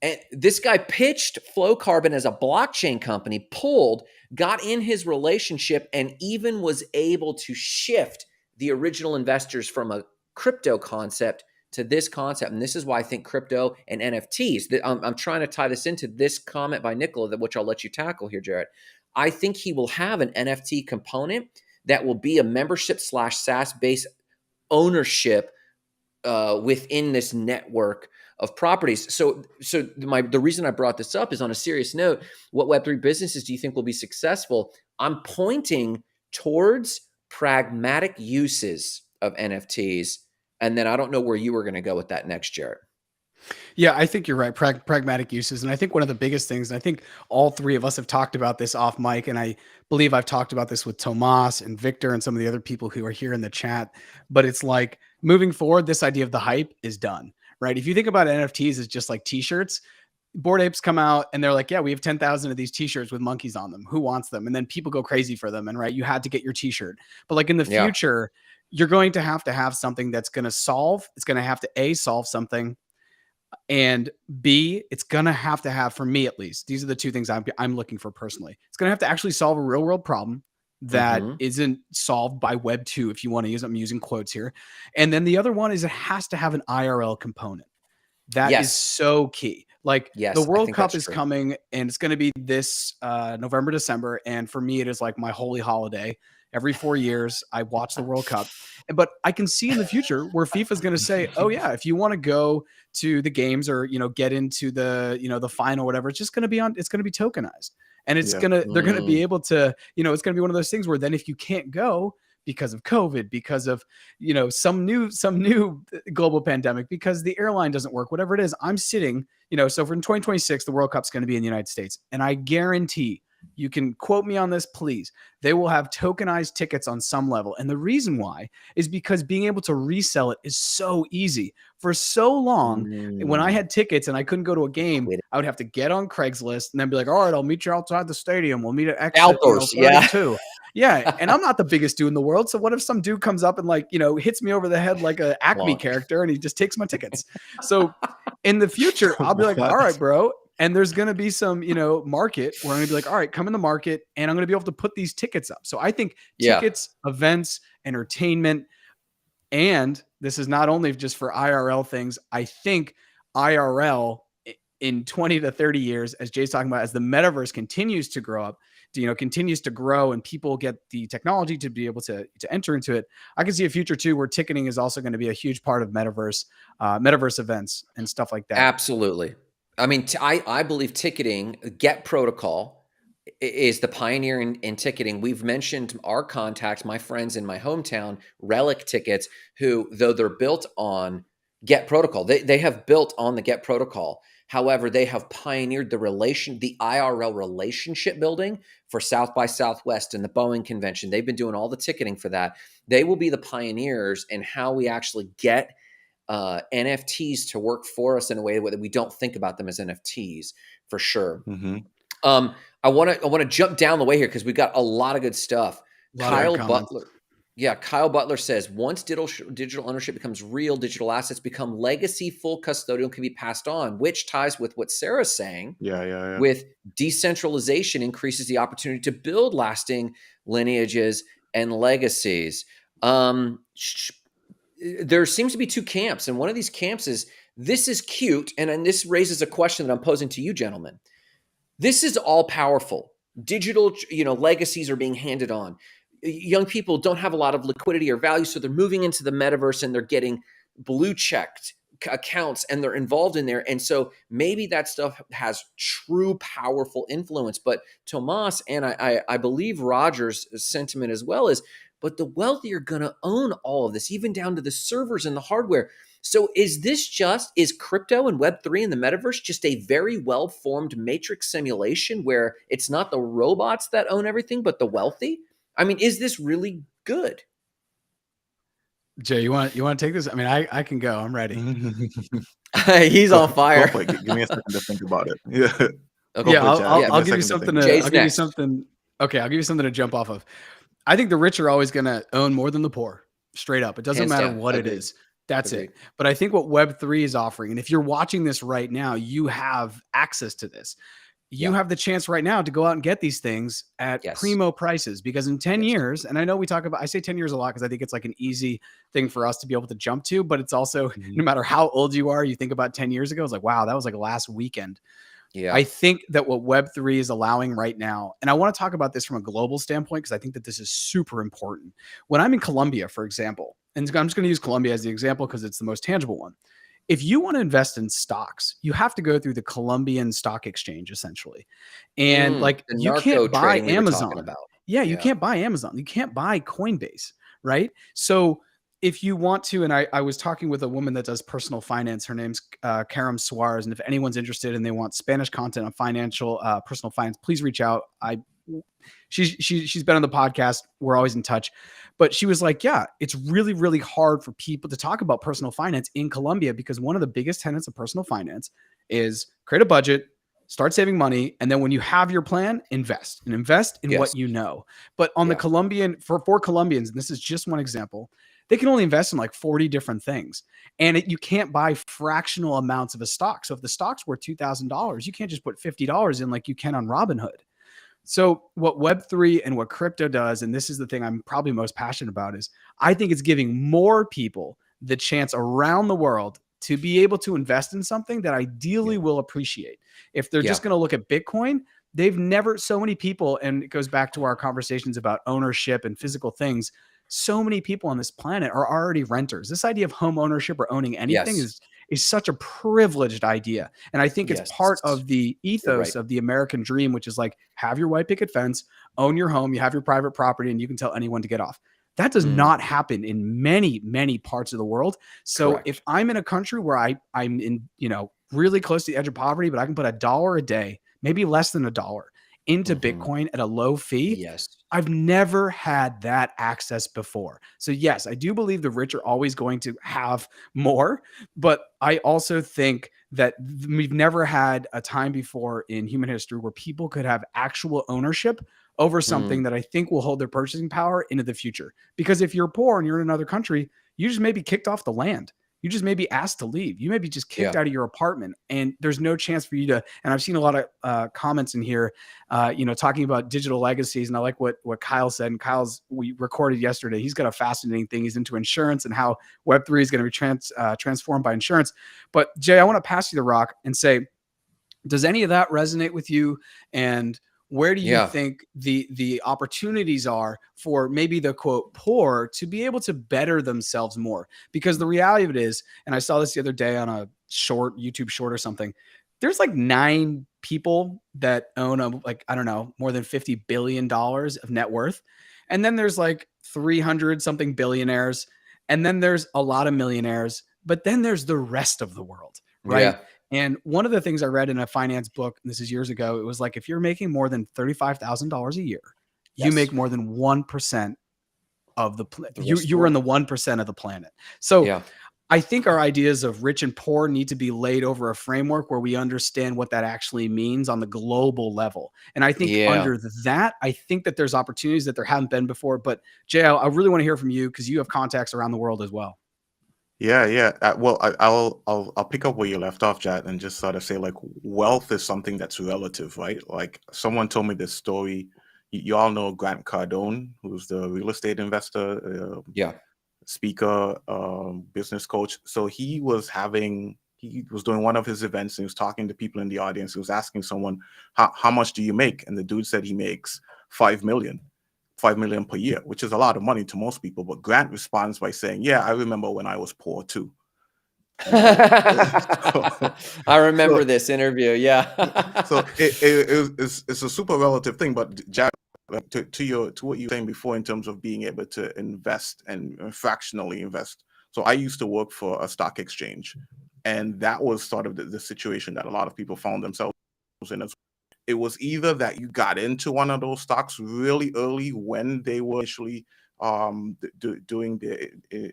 and this guy pitched Flow Carbon as a blockchain company, pulled, got in his relationship, and even was able to shift the original investors from a crypto concept to this concept. And this is why I think crypto and NFTs, I'm trying to tie this into this comment by Nicola, which I'll let you tackle here, Jarrett. I think he will have an NFT component that will be a membership / SaaS based ownership within this network of properties. So the reason I brought this up is on a serious note. What Web3 businesses do you think will be successful? I'm pointing towards pragmatic uses of NFTs. And then I don't know where you were going to go with that next, Jarrett. Yeah, I think you're right. Pragmatic uses. And I think one of the biggest things, and I think all three of us have talked about this off mic, and I believe I've talked about this with Tomas and Victor and some of the other people who are here in the chat, but it's like moving forward, this idea of the hype is done, right? If you think about NFTs as just like t-shirts, Bored Apes come out and they're like, yeah, we have 10,000 of these t-shirts with monkeys on them. Who wants them? And then people go crazy for them. And right, you had to get your t-shirt. But like in the future, you're going to have something that's going to solve. It's going to have to solve something. And B, it's going to have, for me at least, these are the two things I'm looking for personally. It's going to have to actually solve a real world problem that isn't solved by Web 2, if you want to use, I'm using quotes here. And then the other one is it has to have an IRL component. That is so key. Like the World Cup is coming and it's going to be this November, December. And for me, it is like my holy holiday. Every 4 years, I watch the World Cup. But I can see in the future where FIFA is going to say, oh, yeah, if you want to go to the games or, get into the, the final, whatever, it's just going to be it's going to be tokenized. And it's they're going to be able to, it's going to be one of those things where then if you can't go because of COVID, because of, some new global pandemic, because the airline doesn't work, whatever it is, I'm sitting, so for in 2026, the World Cup's going to be in the United States. And I guarantee, you can quote me on this, please, they will have tokenized tickets on some level. And the reason why is because being able to resell it is so easy. For so long, when I had tickets and I couldn't go to a game, I would have to get on Craigslist and then be like, all right, I'll meet you outside the stadium. We'll meet at exit 32. Yeah. And I'm not the biggest dude in the world. So what if some dude comes up and hits me over the head like a Acme character and he just takes my tickets? So in the future, I'll be like, all right, bro. And there's going to be some, market where I'm going to be like, all right, come in the market and I'm going to be able to put these tickets up. So I think tickets, events, entertainment, and this is not only just for IRL things. I think IRL in 20 to 30 years, as Jay's talking about, as the metaverse continues to grow up, continues to grow and people get the technology to be able to enter into it. I can see a future too, where ticketing is also going to be a huge part of metaverse events and stuff like that. Absolutely. I mean, I believe ticketing, Get Protocol, is the pioneer in ticketing. We've mentioned our contacts, my friends in my hometown, Relic Tickets, who, though they're built on Get Protocol, they have built on the Get Protocol. However, they have pioneered the IRL relationship building for South by Southwest and the Boeing convention. They've been doing all the ticketing for that. They will be the pioneers in how we actually get NFTs to work for us in a way that we don't think about them as NFTs, for sure. I want to jump down the way here because we've got a lot of good stuff. Kyle Butler says, once digital ownership becomes real, digital assets become legacy, full custodial, can be passed on, which ties with what Sarah's saying. With decentralization increases the opportunity to build lasting lineages and legacies. There seems to be two camps, and one of these camps is, this is cute, and this raises a question that I'm posing to you, gentlemen. This is all powerful. Digital, legacies are being handed on. Young people don't have a lot of liquidity or value, so they're moving into the metaverse and they're getting blue checked accounts and they're involved in there. And so maybe that stuff has true powerful influence. But Tomas, and I believe Roger's sentiment as well, is, but the wealthy are going to own all of this, even down to the servers and the hardware. So is crypto and Web3 and the metaverse just a very well-formed matrix simulation where it's not the robots that own everything, but the wealthy? I mean, is this really good? Jay, you want to take this? I mean, I can go. I'm ready. He's on fire. Go for it. Give me a second to think about it. Yeah. Okay. Yeah, Yeah. I'll give you something to. Jay's I'll give you next. something. Okay, I'll give you something to jump off of. I think the rich are always going to own more than the poor, straight up. It doesn't Hands matter down. what Agreed. it is. That's Agreed. it. But I think what Web3 is offering, and if you're watching this right now, you have access to this. You have the chance right now to go out and get these things at primo prices, because in 10 years, and I know I say 10 years a lot because I think it's like an easy thing for us to be able to jump to, but it's also, no matter how old you are, you think about 10 years ago, it's like, wow, that was like last weekend. Yeah. I think that what Web3 is allowing right now, and I want to talk about this from a global standpoint because I think that this is super important. When I'm in Colombia, for example, and I'm just going to use Colombia as the example because it's the most tangible one. If you want to invest in stocks, you have to go through the Colombian stock exchange, essentially. And like, the you narco can't buy trading we were talking Amazon. about. Yeah, you can't buy Amazon. You can't buy Coinbase, right? So if you want to, and I was talking with a woman that does personal finance. Her name's Karam Suarez. And if anyone's interested and they want Spanish content on financial personal finance, please reach out. She's been on the podcast. We're always in touch. But she was like, yeah, it's really, really hard for people to talk about personal finance in Colombia because one of the biggest tenets of personal finance is create a budget, start saving money, and then when you have your plan, invest in what you know. But on the Colombian, for Colombians, and this is just one example, they can only invest in like 40 different things. And you can't buy fractional amounts of a stock. So if the stock's worth $2,000, you can't just put $50 in like you can on Robinhood. So what Web3 and what crypto does, and this is the thing I'm probably most passionate about, is I think it's giving more people the chance around the world to be able to invest in something that ideally will appreciate. If they're just going to look at Bitcoin, they've never, so many people, and it goes back to our conversations about ownership and physical things. So many people on this planet are already renters. This idea of home ownership or owning anything is such a privileged idea. And I think it's part of the ethos of the American dream, which is like, have your white picket fence, own your home, you have your private property, and you can tell anyone to get off. That does not happen in many, many parts of the world. So if I'm in a country where I'm in, really close to the edge of poverty, but I can put $1 a day, maybe less than $1 into Bitcoin at a low fee. I've never had that access before. So yes, I do believe the rich are always going to have more, but I also think that we've never had a time before in human history where people could have actual ownership over something that I think will hold their purchasing power into the future. Because if you're poor and you're in another country, you just may be kicked off the land. You just may be asked to leave. You may be just kicked out of your apartment, and there's no chance for you to. And I've seen a lot of comments in here, talking about digital legacies. And I like what Kyle said. And we recorded yesterday. He's got a fascinating thing. He's into insurance and how Web3 is going to be transformed by insurance. But Jay, I want to pass you the rock and say, does any of that resonate with you? And where do you think the opportunities are for maybe the quote poor to be able to better themselves more? Because the reality of it is, and I saw this the other day on a YouTube short or something, there's like 9 people that own more than $50 billion of net worth. And then there's like 300 something billionaires. And then there's a lot of millionaires, but then there's the rest of the world, right? And one of the things I read in a finance book, and this is years ago, it was like, if you're making more than $35,000 a year, you make more than 1% of the planet. You were in the 1% of the planet. So I think our ideas of rich and poor need to be laid over a framework where we understand what that actually means on the global level. And I think under that, I think that there's opportunities that there haven't been before. But Jay, I really want to hear from you because you have contacts around the world as well. Yeah. Well, I'll pick up where you left off, Jad, and just sort of say, like, wealth is something that's relative, right? Like, someone told me this story. You all know Grant Cardone, who's the real estate investor, speaker, business coach. So he was doing one of his events and he was talking to people in the audience. He was asking someone, how much do you make? And the dude said he makes $5 million per year, which is a lot of money to most people. But Grant responds by saying, yeah, I remember when I was poor too. I remember this interview. So it's a super relative thing. But Jack, to what you were saying before in terms of being able to invest and fractionally invest. So I used to work for a stock exchange, and that was sort of the situation that a lot of people found themselves in as it was either that you got into one of those stocks really early when they were initially doing the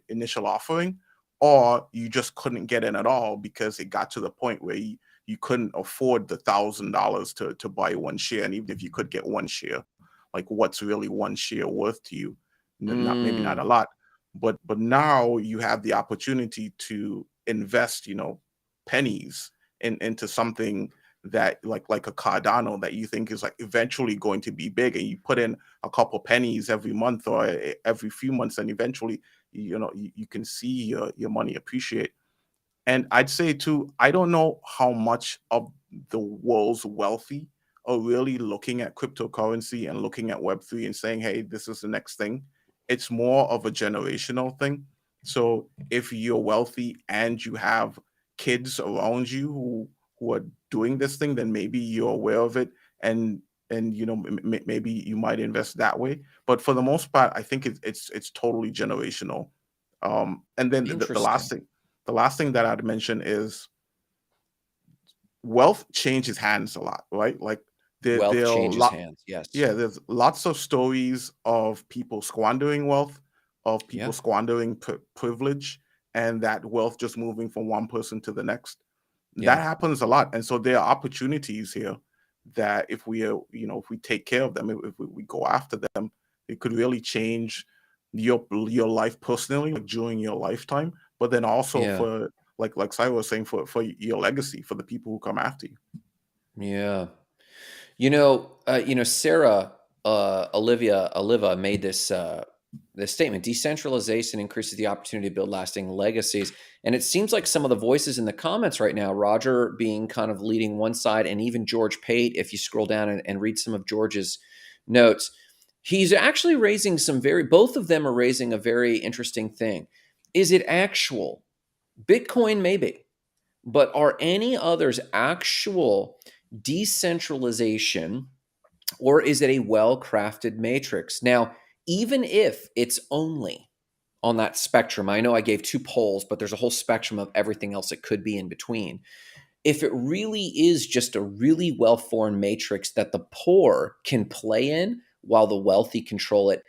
initial offering, or you just couldn't get in at all because it got to the point where you couldn't afford the $1,000 to buy one share. And even if you could get one share, like what's really one share worth to you? Not maybe not a lot, but now you have the opportunity to invest, pennies into something that like a Cardano that you think is like eventually going to be big, and you put in a couple pennies every month or every few months, and eventually you can see your money appreciate. And I'd say too, I don't know how much of the world's wealthy are really looking at cryptocurrency and looking at Web3 and saying, hey, this is the next thing. It's more of a generational thing. So if you're wealthy and you have kids around you who are doing this thing, then maybe you're aware of it, and maybe you might invest that way. But for the most part, I think it's totally generational. And then Interesting. the last thing that I'd mention is wealth changes hands a lot, right? Like Wealth there are changes hands. Yes. yeah, there's lots of stories of people squandering wealth, of people Yeah. squandering privilege, and that wealth just moving from one person to the next. That Yeah. happens a lot, and so there are opportunities here that if we if we take care of them, if we go after them, it could really change your life personally, like during your lifetime, but then also Yeah. for like Sai was saying, for your legacy, for the people who come after you. Yeah. Sarah, Oliva made this statement: decentralization increases the opportunity to build lasting legacies. And it seems like some of the voices in the comments right now, Roger being kind of leading one side, and even George Pate, if you scroll down and read some of George's notes, he's actually raising both of them are raising a very interesting thing. Is it actual? Bitcoin, maybe. But are any others actual decentralization, or is it a well crafted matrix? Now, even if it's only on that spectrum, I know I gave two poles, but there's a whole spectrum of everything else it could be in between. If it really is just a really well formed matrix that the poor can play in while the wealthy control it,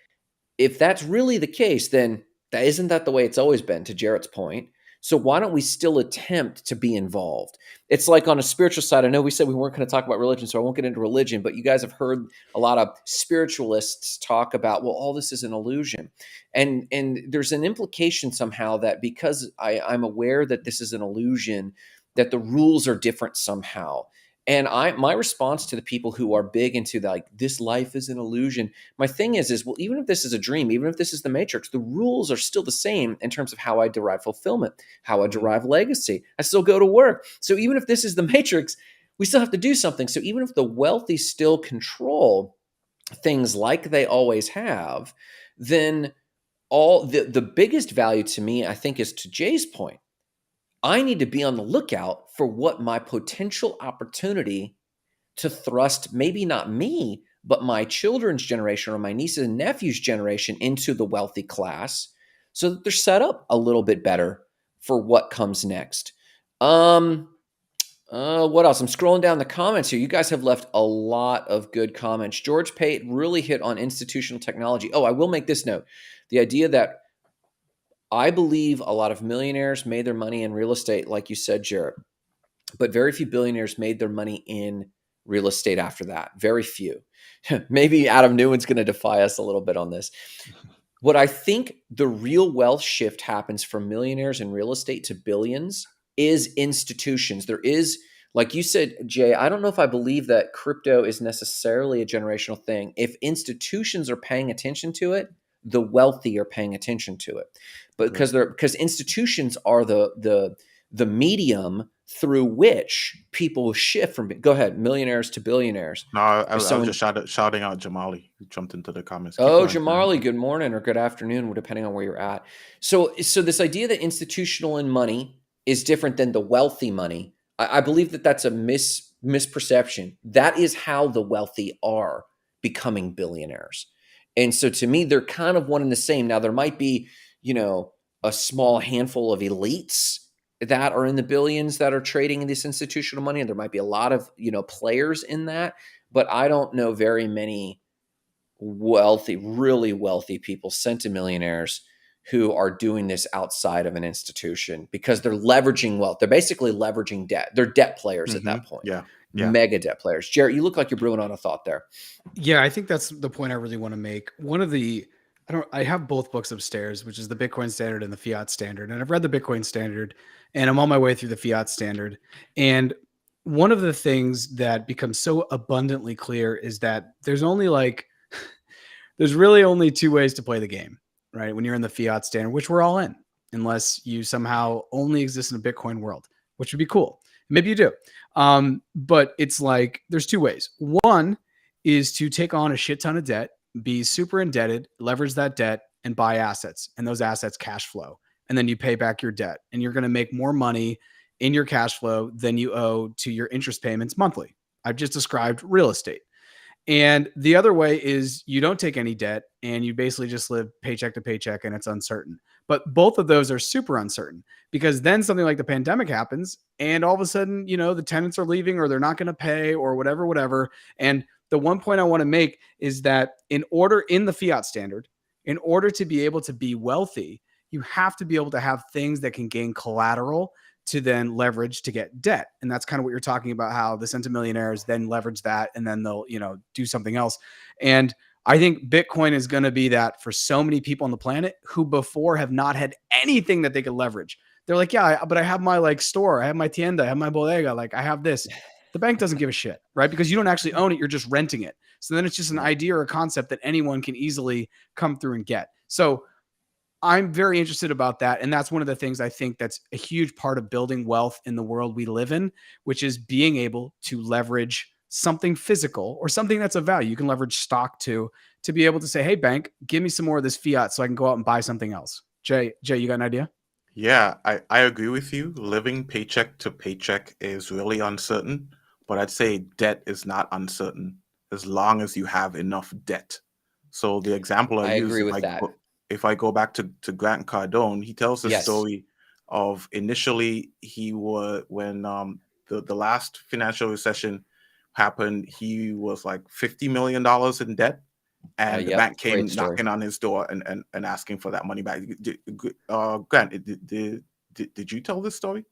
if that's really the case, then isn't that the way it's always been, to Jarrett's point? So why don't we still attempt to be involved? It's like on a spiritual side. I know we said we weren't going to talk about religion, so I won't get into religion, but you guys have heard a lot of spiritualists talk about, well, all this is an illusion. And there's an implication somehow that because I'm aware that this is an illusion, that the rules are different somehow. And my response to the people who are big into like this life is an illusion, my thing is well, even if this is a dream, even if this is the matrix, the rules are still the same in terms of how I derive fulfillment, how I derive legacy. I still go to work. So even if this is the matrix, we still have to do something. So even if the wealthy still control things like they always have, then all the biggest value to me, I think, is to Jay's point. I need to be on the lookout for what my potential opportunity to thrust, maybe not me, but my children's generation or my nieces and nephews' generation into the wealthy class so that they're set up a little bit better for what comes next. What else? I'm scrolling down the comments here. You guys have left a lot of good comments. George Pate really hit on institutional technology. Oh, I will make this note. The idea that I believe a lot of millionaires made their money in real estate, like you said, Jarrett, but very few billionaires made their money in real estate after that. Very few. Maybe Adam Newen's going to defy us a little bit on this. What I think the real wealth shift happens from millionaires in real estate to billions is institutions. There is, like you said, Jay, I don't know if I believe that crypto is necessarily a generational thing. If institutions are paying attention to it, the wealthy are paying attention to it. But because institutions are the medium through which people shift from, go ahead, millionaires to billionaires. No, I was just shouting out Jamali, who jumped into the comments. Keep Oh, going. Jamali, good morning or good afternoon, depending on where you're at. So this idea that institutional and money is different than the wealthy money, I believe that that's a misperception. That is how the wealthy are becoming billionaires. And so to me, they're kind of one and the same. Now, there might be, a small handful of elites that are in the billions that are trading in this institutional money, and there might be a lot of, players in that, but I don't know very many wealthy, really wealthy people, centimillionaires, who are doing this outside of an institution because they're leveraging wealth. They're basically leveraging debt. They're debt players at that point. Yeah. Yeah. Mega debt players. Jared, you look like you're brewing on a thought there. Yeah, I think that's the point I really want to make. I have both books upstairs, which is the Bitcoin Standard and the Fiat Standard. And I've read the Bitcoin Standard and I'm on my way through the Fiat Standard. And one of the things that becomes so abundantly clear is that there's really only two ways to play the game, right? When you're in the Fiat Standard, which we're all in, unless you somehow only exist in a Bitcoin world, which would be cool. Maybe you do. But it's like there's two ways. One is to take on a shit ton of debt, be super indebted, leverage that debt, and buy assets. And those assets cash flow. And then you pay back your debt. And you're going to make more money in your cash flow than you owe to your interest payments monthly. I've just described real estate. And the other way is you don't take any debt and you basically just live paycheck to paycheck and it's uncertain. But both of those are super uncertain because then something like the pandemic happens and all of a sudden, the tenants are leaving or they're not going to pay or whatever. And the one point I want to make is that in the Fiat Standard, in order to be able to be wealthy, you have to be able to have things that can gain collateral to then leverage to get debt. And that's kind of what you're talking about, how the centimillionaires then leverage that and then they'll, do something else. And I think Bitcoin is going to be that for so many people on the planet who before have not had anything that they could leverage. They're like, yeah, but I have my store, I have my tienda, I have my bodega, I have this. The bank doesn't give a shit, right? Because you don't actually own it, you're just renting it. So then it's just an idea or a concept that anyone can easily come through and get. So I'm very interested about that. And that's one of the things I think that's a huge part of building wealth in the world we live in, which is being able to leverage something physical or something that's of value. You can leverage stock to be able to say, hey, bank, give me some more of this fiat so I can go out and buy something else. Jay, you got an idea? Yeah, I agree with you. Living paycheck to paycheck is really uncertain, but I'd say debt is not uncertain as long as you have enough debt. So the example I I use, agree with that. If I go back to Grant Cardone, he tells the Yes. story of initially he was when the last financial recession happened, he was like $50 million in debt, and the bank came knocking on his door and asking for that money back. Grant, did you tell this story?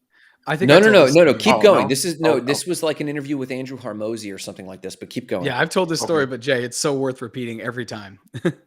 I think no. Keep going. No? This was like an interview with Andrew Harmozy or something like this, but keep going. Yeah, I've told this story, but Jay, it's so worth repeating every time.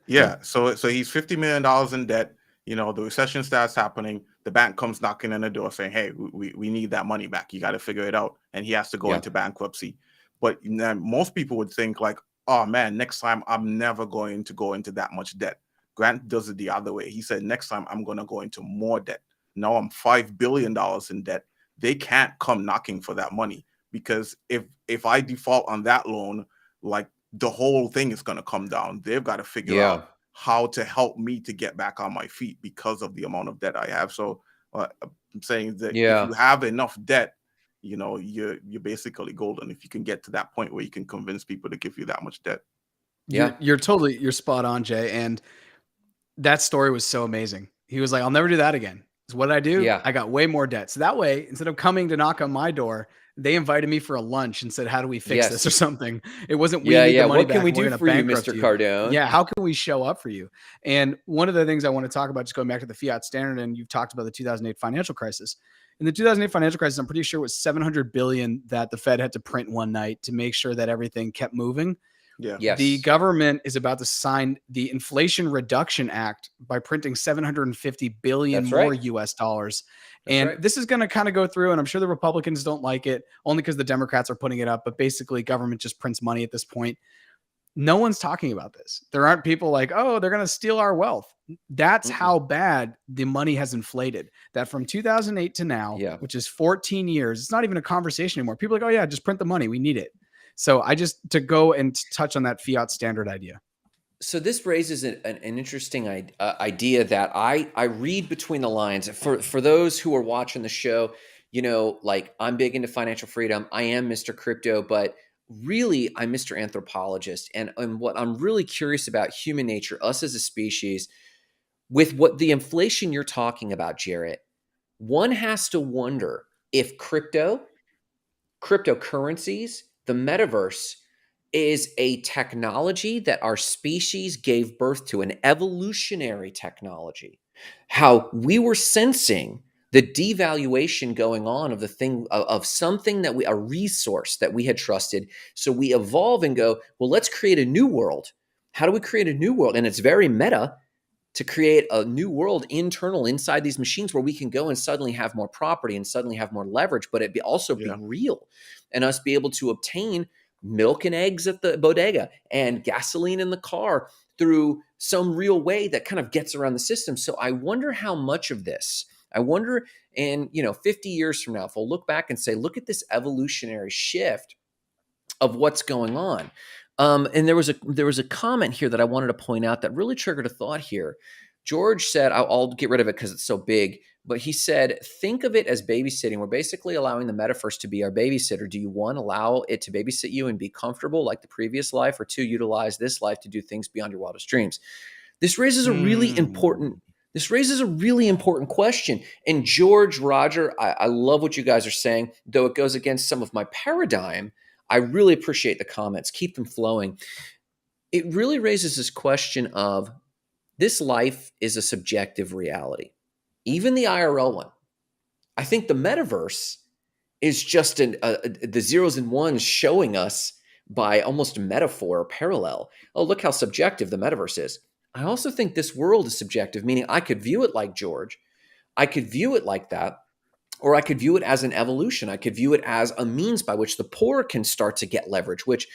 Yeah. So he's $50 million in debt. The recession starts happening. The bank comes knocking on the door saying, hey, we need that money back. You got to figure it out. And he has to go into bankruptcy. But most people would think like, oh man, next time I'm never going to go into that much debt. Grant does it the other way. He said, next time I'm going to go into more debt. Now I'm $5 billion in debt. They can't come knocking for that money because if I default on that loan, like the whole thing is going to come down. They've got to figure out how to help me to get back on my feet because of the amount of debt I have. So I'm saying that if you have enough debt, you're basically golden if you can get to that point where you can convince people to give you that much debt. Yeah, you're spot on, Jay. And that story was so amazing. He was like, I'll never do that again. So what did I do? Yeah. I got way more debt. So that way, instead of coming to knock on my door, they invited me for a lunch and said, how do we fix this or something? It wasn't, we need the money what back. Can we do for you, Mr. Cardone? Yeah. How can we show up for you? And one of the things I want to talk about, just going back to the Fiat Standard, and you've talked about the 2008 financial crisis. In the 2008 financial crisis, I'm pretty sure it was 700 billion that the Fed had to print one night to make sure that everything kept moving. Yeah. Yes. The government is about to sign the Inflation Reduction Act by printing 750 billion more US dollars. This is going to kind of go through, and I'm sure the Republicans don't like it only because the Democrats are putting it up. But basically, government just prints money at this point. No one's talking about this. There aren't people like, oh, they're going to steal our wealth. That's how bad the money has inflated. That from 2008 to now, which is 14 years, it's not even a conversation anymore. People are like, oh yeah, just print the money. We need it. So to go and touch on that Fiat Standard idea. So this raises an interesting idea that I read between the lines. For those who are watching the show, like I'm big into financial freedom. I am Mr. Crypto, but really I'm Mr. Anthropologist. And what I'm really curious about human nature, us as a species, with what the inflation you're talking about, Jarrett, one has to wonder if cryptocurrencies, the metaverse, is a technology that our species gave birth to, an evolutionary technology. How we were sensing the devaluation going on of the thing, of something that a resource that we had trusted. So we evolve and go, well, let's create a new world. How do we create a new world? And it's very meta to create a new world internal inside these machines where we can go and suddenly have more property and suddenly have more leverage, but it also be real, and us be able to obtain milk and eggs at the bodega and gasoline in the car through some real way that kind of gets around the system. So I wonder how much of this, I wonder in 50 years from now, if we'll look back and say, look at this evolutionary shift of what's going on. And there was a comment here that I wanted to point out that really triggered a thought here. George said, I'll get rid of it because it's so big, but he said, think of it as babysitting. We're basically allowing the metaverse to be our babysitter. Do you, one, allow it to babysit you and be comfortable like the previous life, or two, utilize this life to do things beyond your wildest dreams? This raises a really important question. And George, Roger, I love what you guys are saying, though it goes against some of my paradigm. I really appreciate the comments. Keep them flowing. It really raises this question of, this life is a subjective reality, even the IRL one. I think the metaverse is just the zeros and ones showing us by almost metaphor or parallel. Oh, look how subjective the metaverse is. I also think this world is subjective, meaning I could view it like George. I could view it like that. Or I could view it as an evolution. I could view it as a means by which the poor can start to get leverage, which,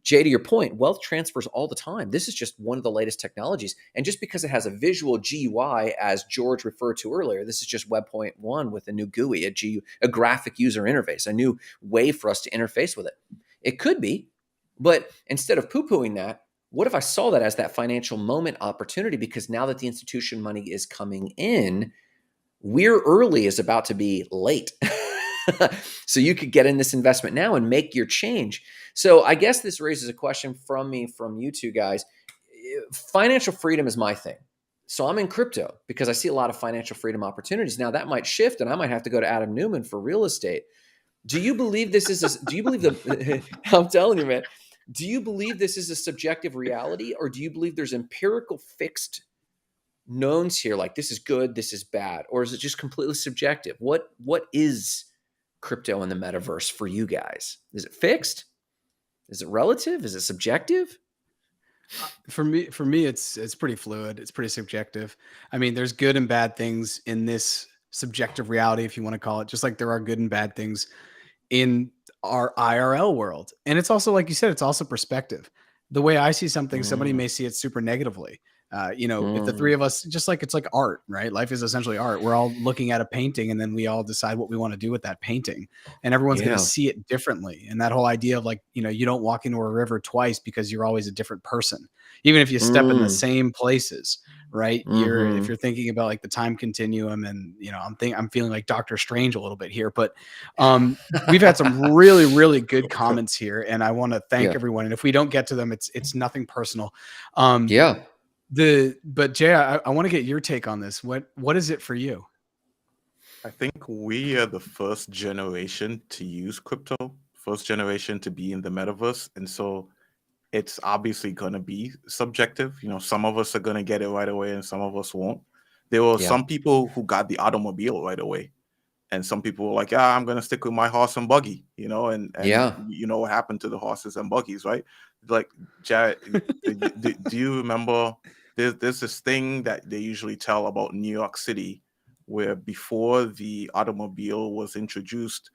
Jay, to your point, wealth transfers all the time. This is just one of the latest technologies. And just because it has a visual GUI, as George referred to earlier, this is just Web.1 with a new GUI, a graphic user interface, a new way for us to interface with it. It could be, but instead of poo-pooing that, what if I saw that as that financial moment opportunity? Because now that the institution money is coming in, we're early is about to be late. So you could get in this investment now and make your change. So I guess this raises a question from you two guys. Financial freedom is my thing. So I'm in crypto because I see a lot of financial freedom opportunities. Now that might shift and I might have to go to Adam Newman for real estate. Do you believe this is I'm telling you, man, do you believe this is a subjective reality, or do you believe there's empirical fixed knowns here, like this is good, this is bad, or is it just completely subjective? What is crypto in the metaverse for you guys? Is it fixed? Is it relative? Is it subjective? For me, it's pretty fluid. It's pretty subjective. I mean, there's good and bad things in this subjective reality, if you want to call it, just like there are good and bad things in our IRL world. And it's also, like you said, it's also perspective. The way I see something, somebody may see it super negatively. If the three of us, just like it's like art, right? Life is essentially art. We're all looking at a painting and then we all decide what we want to do with that painting, and everyone's going to see it differently. And that whole idea of like, you don't walk into a river twice because you're always a different person, even if you step in the same places, right? If you're thinking about like the time continuum, and I'm feeling like Dr. Strange a little bit here, but we've had some really, really good comments here, and I want to thank everyone. And if we don't get to them, it's nothing personal. But Jay, I want to get your take on this. What is it for you? I think we are the first generation to use crypto, first generation to be in the metaverse. And so it's obviously going to be subjective. Some of us are going to get it right away and some of us won't. There were some people who got the automobile right away. And some people were like, I'm going to stick with my horse and buggy, and you know what happened to the horses and buggies, right? Like, Jared, do you remember there's this thing that they usually tell about New York City, where before the automobile was introduced,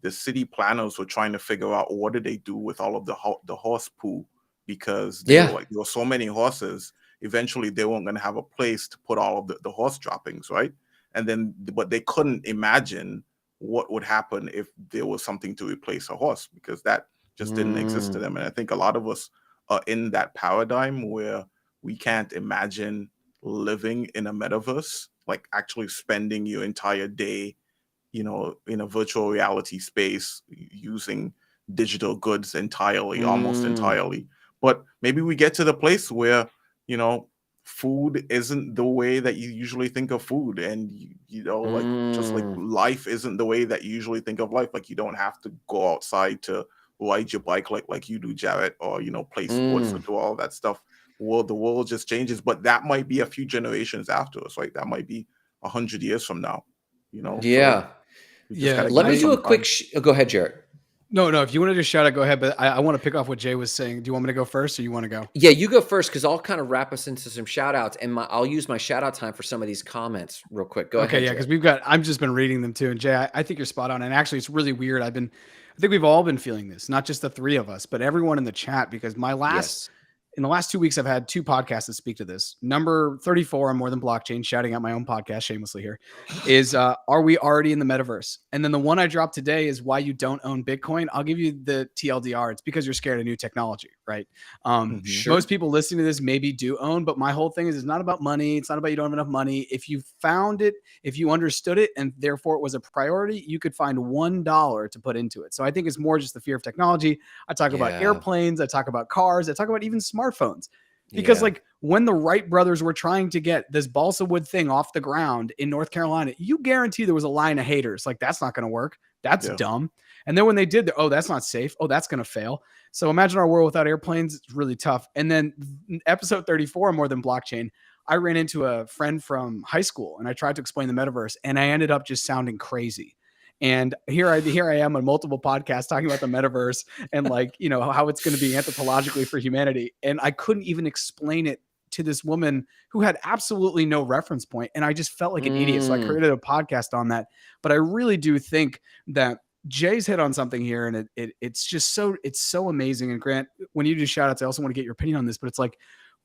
the city planners were trying to figure out what did they do with all of the horse poo, because there were so many horses. Eventually, they weren't going to have a place to put all of the horse droppings, right? And then, but they couldn't imagine what would happen if there was something to replace a horse, because that just didn't exist to them. And I think a lot of us are in that paradigm where we can't imagine living in a metaverse, like actually spending your entire day, in a virtual reality space using digital goods entirely, almost entirely. But maybe we get to the place where, food isn't the way that you usually think of food, and like just like life isn't the way that you usually think of life. Like you don't have to go outside to ride your bike like you do, Jarrett, or play sports or do all that stuff. The world just changes, but that might be a few generations after us, right? That might be 100 years from now, So Yeah. we just got to Let give me it do some a quick. time. Go ahead, Jared. No, if you want to just shout out, go ahead. But I want to pick off what Jay was saying. Do you want me to go first, or you want to go? Yeah, you go first because I'll kind of wrap us into some shout outs, and I'll use my shout out time for some of these comments real quick. Go ahead. Okay, yeah, because I've just been reading them too. And Jay, I think you're spot on. And actually, it's really weird. I think we've all been feeling this, not just the three of us, but everyone in the chat. Because in the last 2 weeks, I've had two podcasts that speak to this. Number 34 on More Than Blockchain, shouting out my own podcast shamelessly here, is Are we already in the metaverse? And then the one I dropped today is Why You Don't Own Bitcoin. I'll give you the TLDR. It's because you're scared of new technology, right? Sure. Most people listening to this maybe do own, but my whole thing is it's not about money. It's not about you don't have enough money. If you found it, if you understood it, and therefore it was a priority, you could find $1 to put into it. So I think it's more just the fear of technology. I talk about airplanes. I talk about cars. I talk about even smartphones. Because like when the Wright brothers were trying to get this balsa wood thing off the ground in North Carolina, you guarantee there was a line of haters. Like, that's not going to work. That's dumb. And then when they did, that's not safe. Oh, that's going to fail. So imagine our world without airplanes. It's really tough. And then episode 34, More Than Blockchain, I ran into a friend from high school and I tried to explain the metaverse and I ended up just sounding crazy. And here I am on multiple podcasts talking about the metaverse and how it's going to be anthropologically for humanity. And I couldn't even explain it to this woman who had absolutely no reference point. And I just felt like an idiot. So I created a podcast on that. But I really do think that Jay's hit on something here. And it's just so amazing. And Grant, when you do shout outs, I also want to get your opinion on this, but it's like,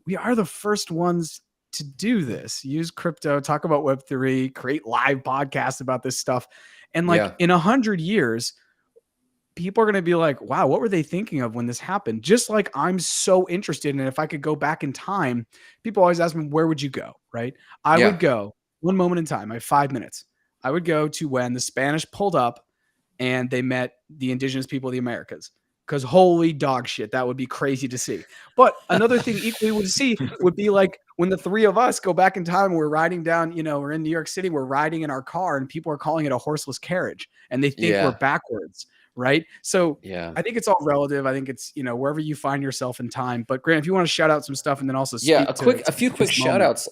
we are the first ones to do this, use crypto, talk about Web3, create live podcasts about this stuff. And in 100 years, people are going to be like, wow, what were they thinking of when this happened? Just like I'm so interested in it. If I could go back in time, people always ask me, where would you go? Right. I would go one moment in time. I have 5 minutes. I would go to when the Spanish pulled up and they met the indigenous people of the Americas. Because holy dog shit, that would be crazy to see. But another thing equally would see would be like when the three of us go back in time, we're riding down, we're in New York City, we're riding in our car and people are calling it a horseless carriage and they think we're backwards, right? So I think it's all relative. I think it's, wherever you find yourself in time. But Grant, if you want to shout out some stuff and then also speak a few quick shout outs.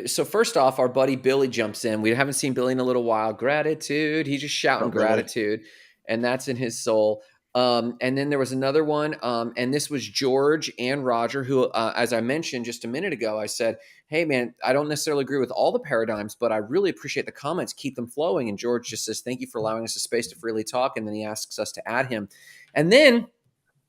So first off, our buddy Billy jumps in. We haven't seen Billy in a little while. Gratitude. He's just shouting gratitude. And that's in his soul. And then there was another one, and this was George and Roger, who, as I mentioned just a minute ago, I said, hey, man, I don't necessarily agree with all the paradigms, but I really appreciate the comments. Keep them flowing. And George just says, thank you for allowing us a space to freely talk. And then he asks us to add him. And then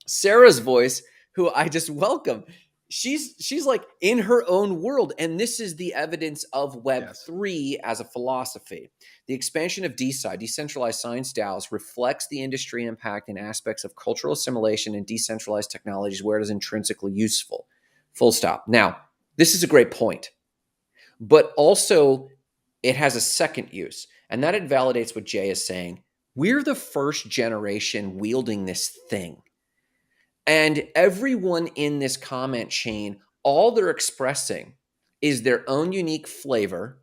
Sarah's voice, who I just welcome. She's like in her own world. And this is the evidence of Web3 as a philosophy. The expansion of DeSci, decentralized science DAOs, reflects the industry impact in aspects of cultural assimilation and decentralized technologies where it is intrinsically useful. Full stop. Now, this is a great point, but also it has a second use, and that it validates what Jay is saying. We're the first generation wielding this thing. And everyone in this comment chain, all they're expressing is their own unique flavor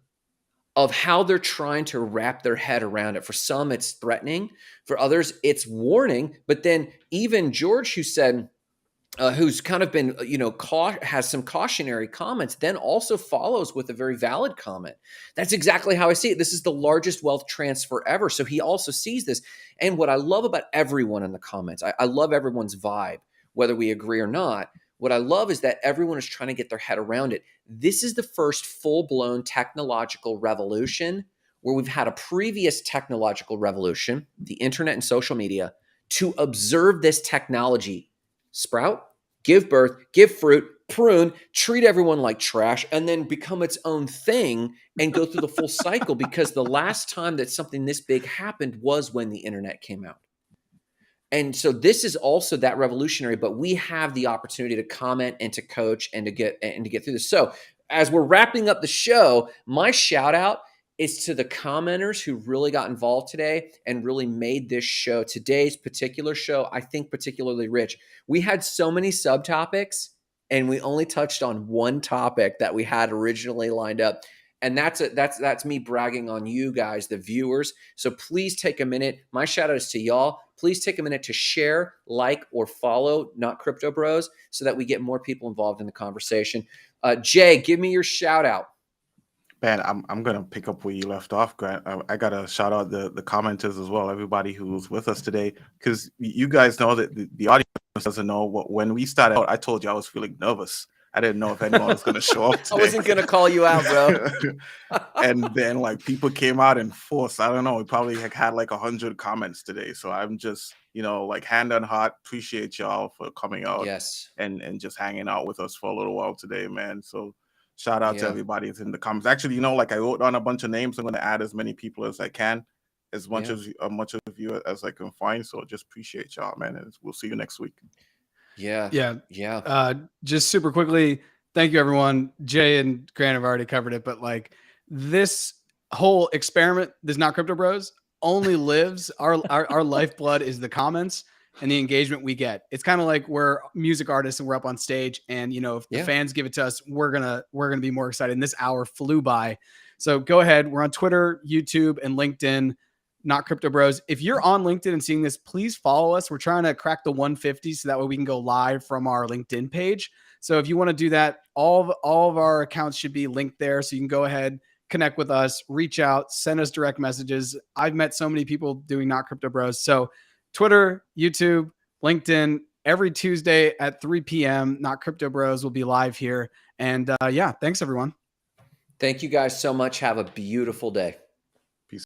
of how they're trying to wrap their head around it. For some, it's threatening. For others, it's warning. But then even George, who said, who's kind of been, has some cautionary comments, then also follows with a very valid comment. That's exactly how I see it. This is the largest wealth transfer ever. So he also sees this. And what I love about everyone in the comments, I love everyone's vibe, whether we agree or not. What I love is that everyone is trying to get their head around it. This is the first full-blown technological revolution where we've had a previous technological revolution, the internet and social media, to observe this technology sprout, give birth, give fruit, prune, treat everyone like trash, and then become its own thing and go through the full cycle, because the last time that something this big happened was when the internet came out. And so this is also that revolutionary, but we have the opportunity to comment and to coach and to get through this. So as we're wrapping up the show, my shout out is to the commenters who really got involved today and really made this show, today's particular show, I think particularly rich. We had so many subtopics and we only touched on one topic that we had originally lined up. And that's me bragging on you guys, the viewers. So please take a minute. My shout out is to y'all. Please take a minute to share, like, or follow Not Crypto Bros so that we get more people involved in the conversation. Jay, give me your shout out. Man, I'm gonna pick up where you left off, Grant. I gotta shout out the commenters as well, everybody who's with us today, because you guys know that the audience doesn't know when we started out. I told you I was feeling nervous. I didn't know if anyone was gonna show up today. I wasn't gonna call you out, bro. And then like people came out in force. I don't know. We probably had like 100 comments today. So I'm just, like hand on heart, appreciate y'all for coming out. Yes. And just hanging out with us for a little while today, man. So shout out to everybody that's in the comments. Actually, like I wrote down a bunch of names. I'm going to add as many people as I can, as much of you as I can find. So just appreciate y'all, man. And we'll see you next week. Yeah. Just super quickly, thank you, everyone. Jay and Grant have already covered it, but like this whole experiment, this Not Crypto Bros, only lives. Our lifeblood is the comments and the engagement we get. It's kind of like we're music artists and we're up on stage, and if the fans give it to us, we're gonna be more excited. And this hour flew by. So go ahead. We're on Twitter, YouTube, and LinkedIn. Not Crypto Bros. If you're on LinkedIn and seeing this, please follow us. We're trying to crack the 150 so that way we can go live from our LinkedIn page. So if you want to do that, all of our accounts should be linked there. So you can go ahead, connect with us, reach out, send us direct messages. I've met so many people doing Not Crypto Bros. So Twitter, YouTube, LinkedIn, every Tuesday at 3 p.m. Not Crypto Bros will be live here. And thanks everyone. Thank you guys so much. Have a beautiful day.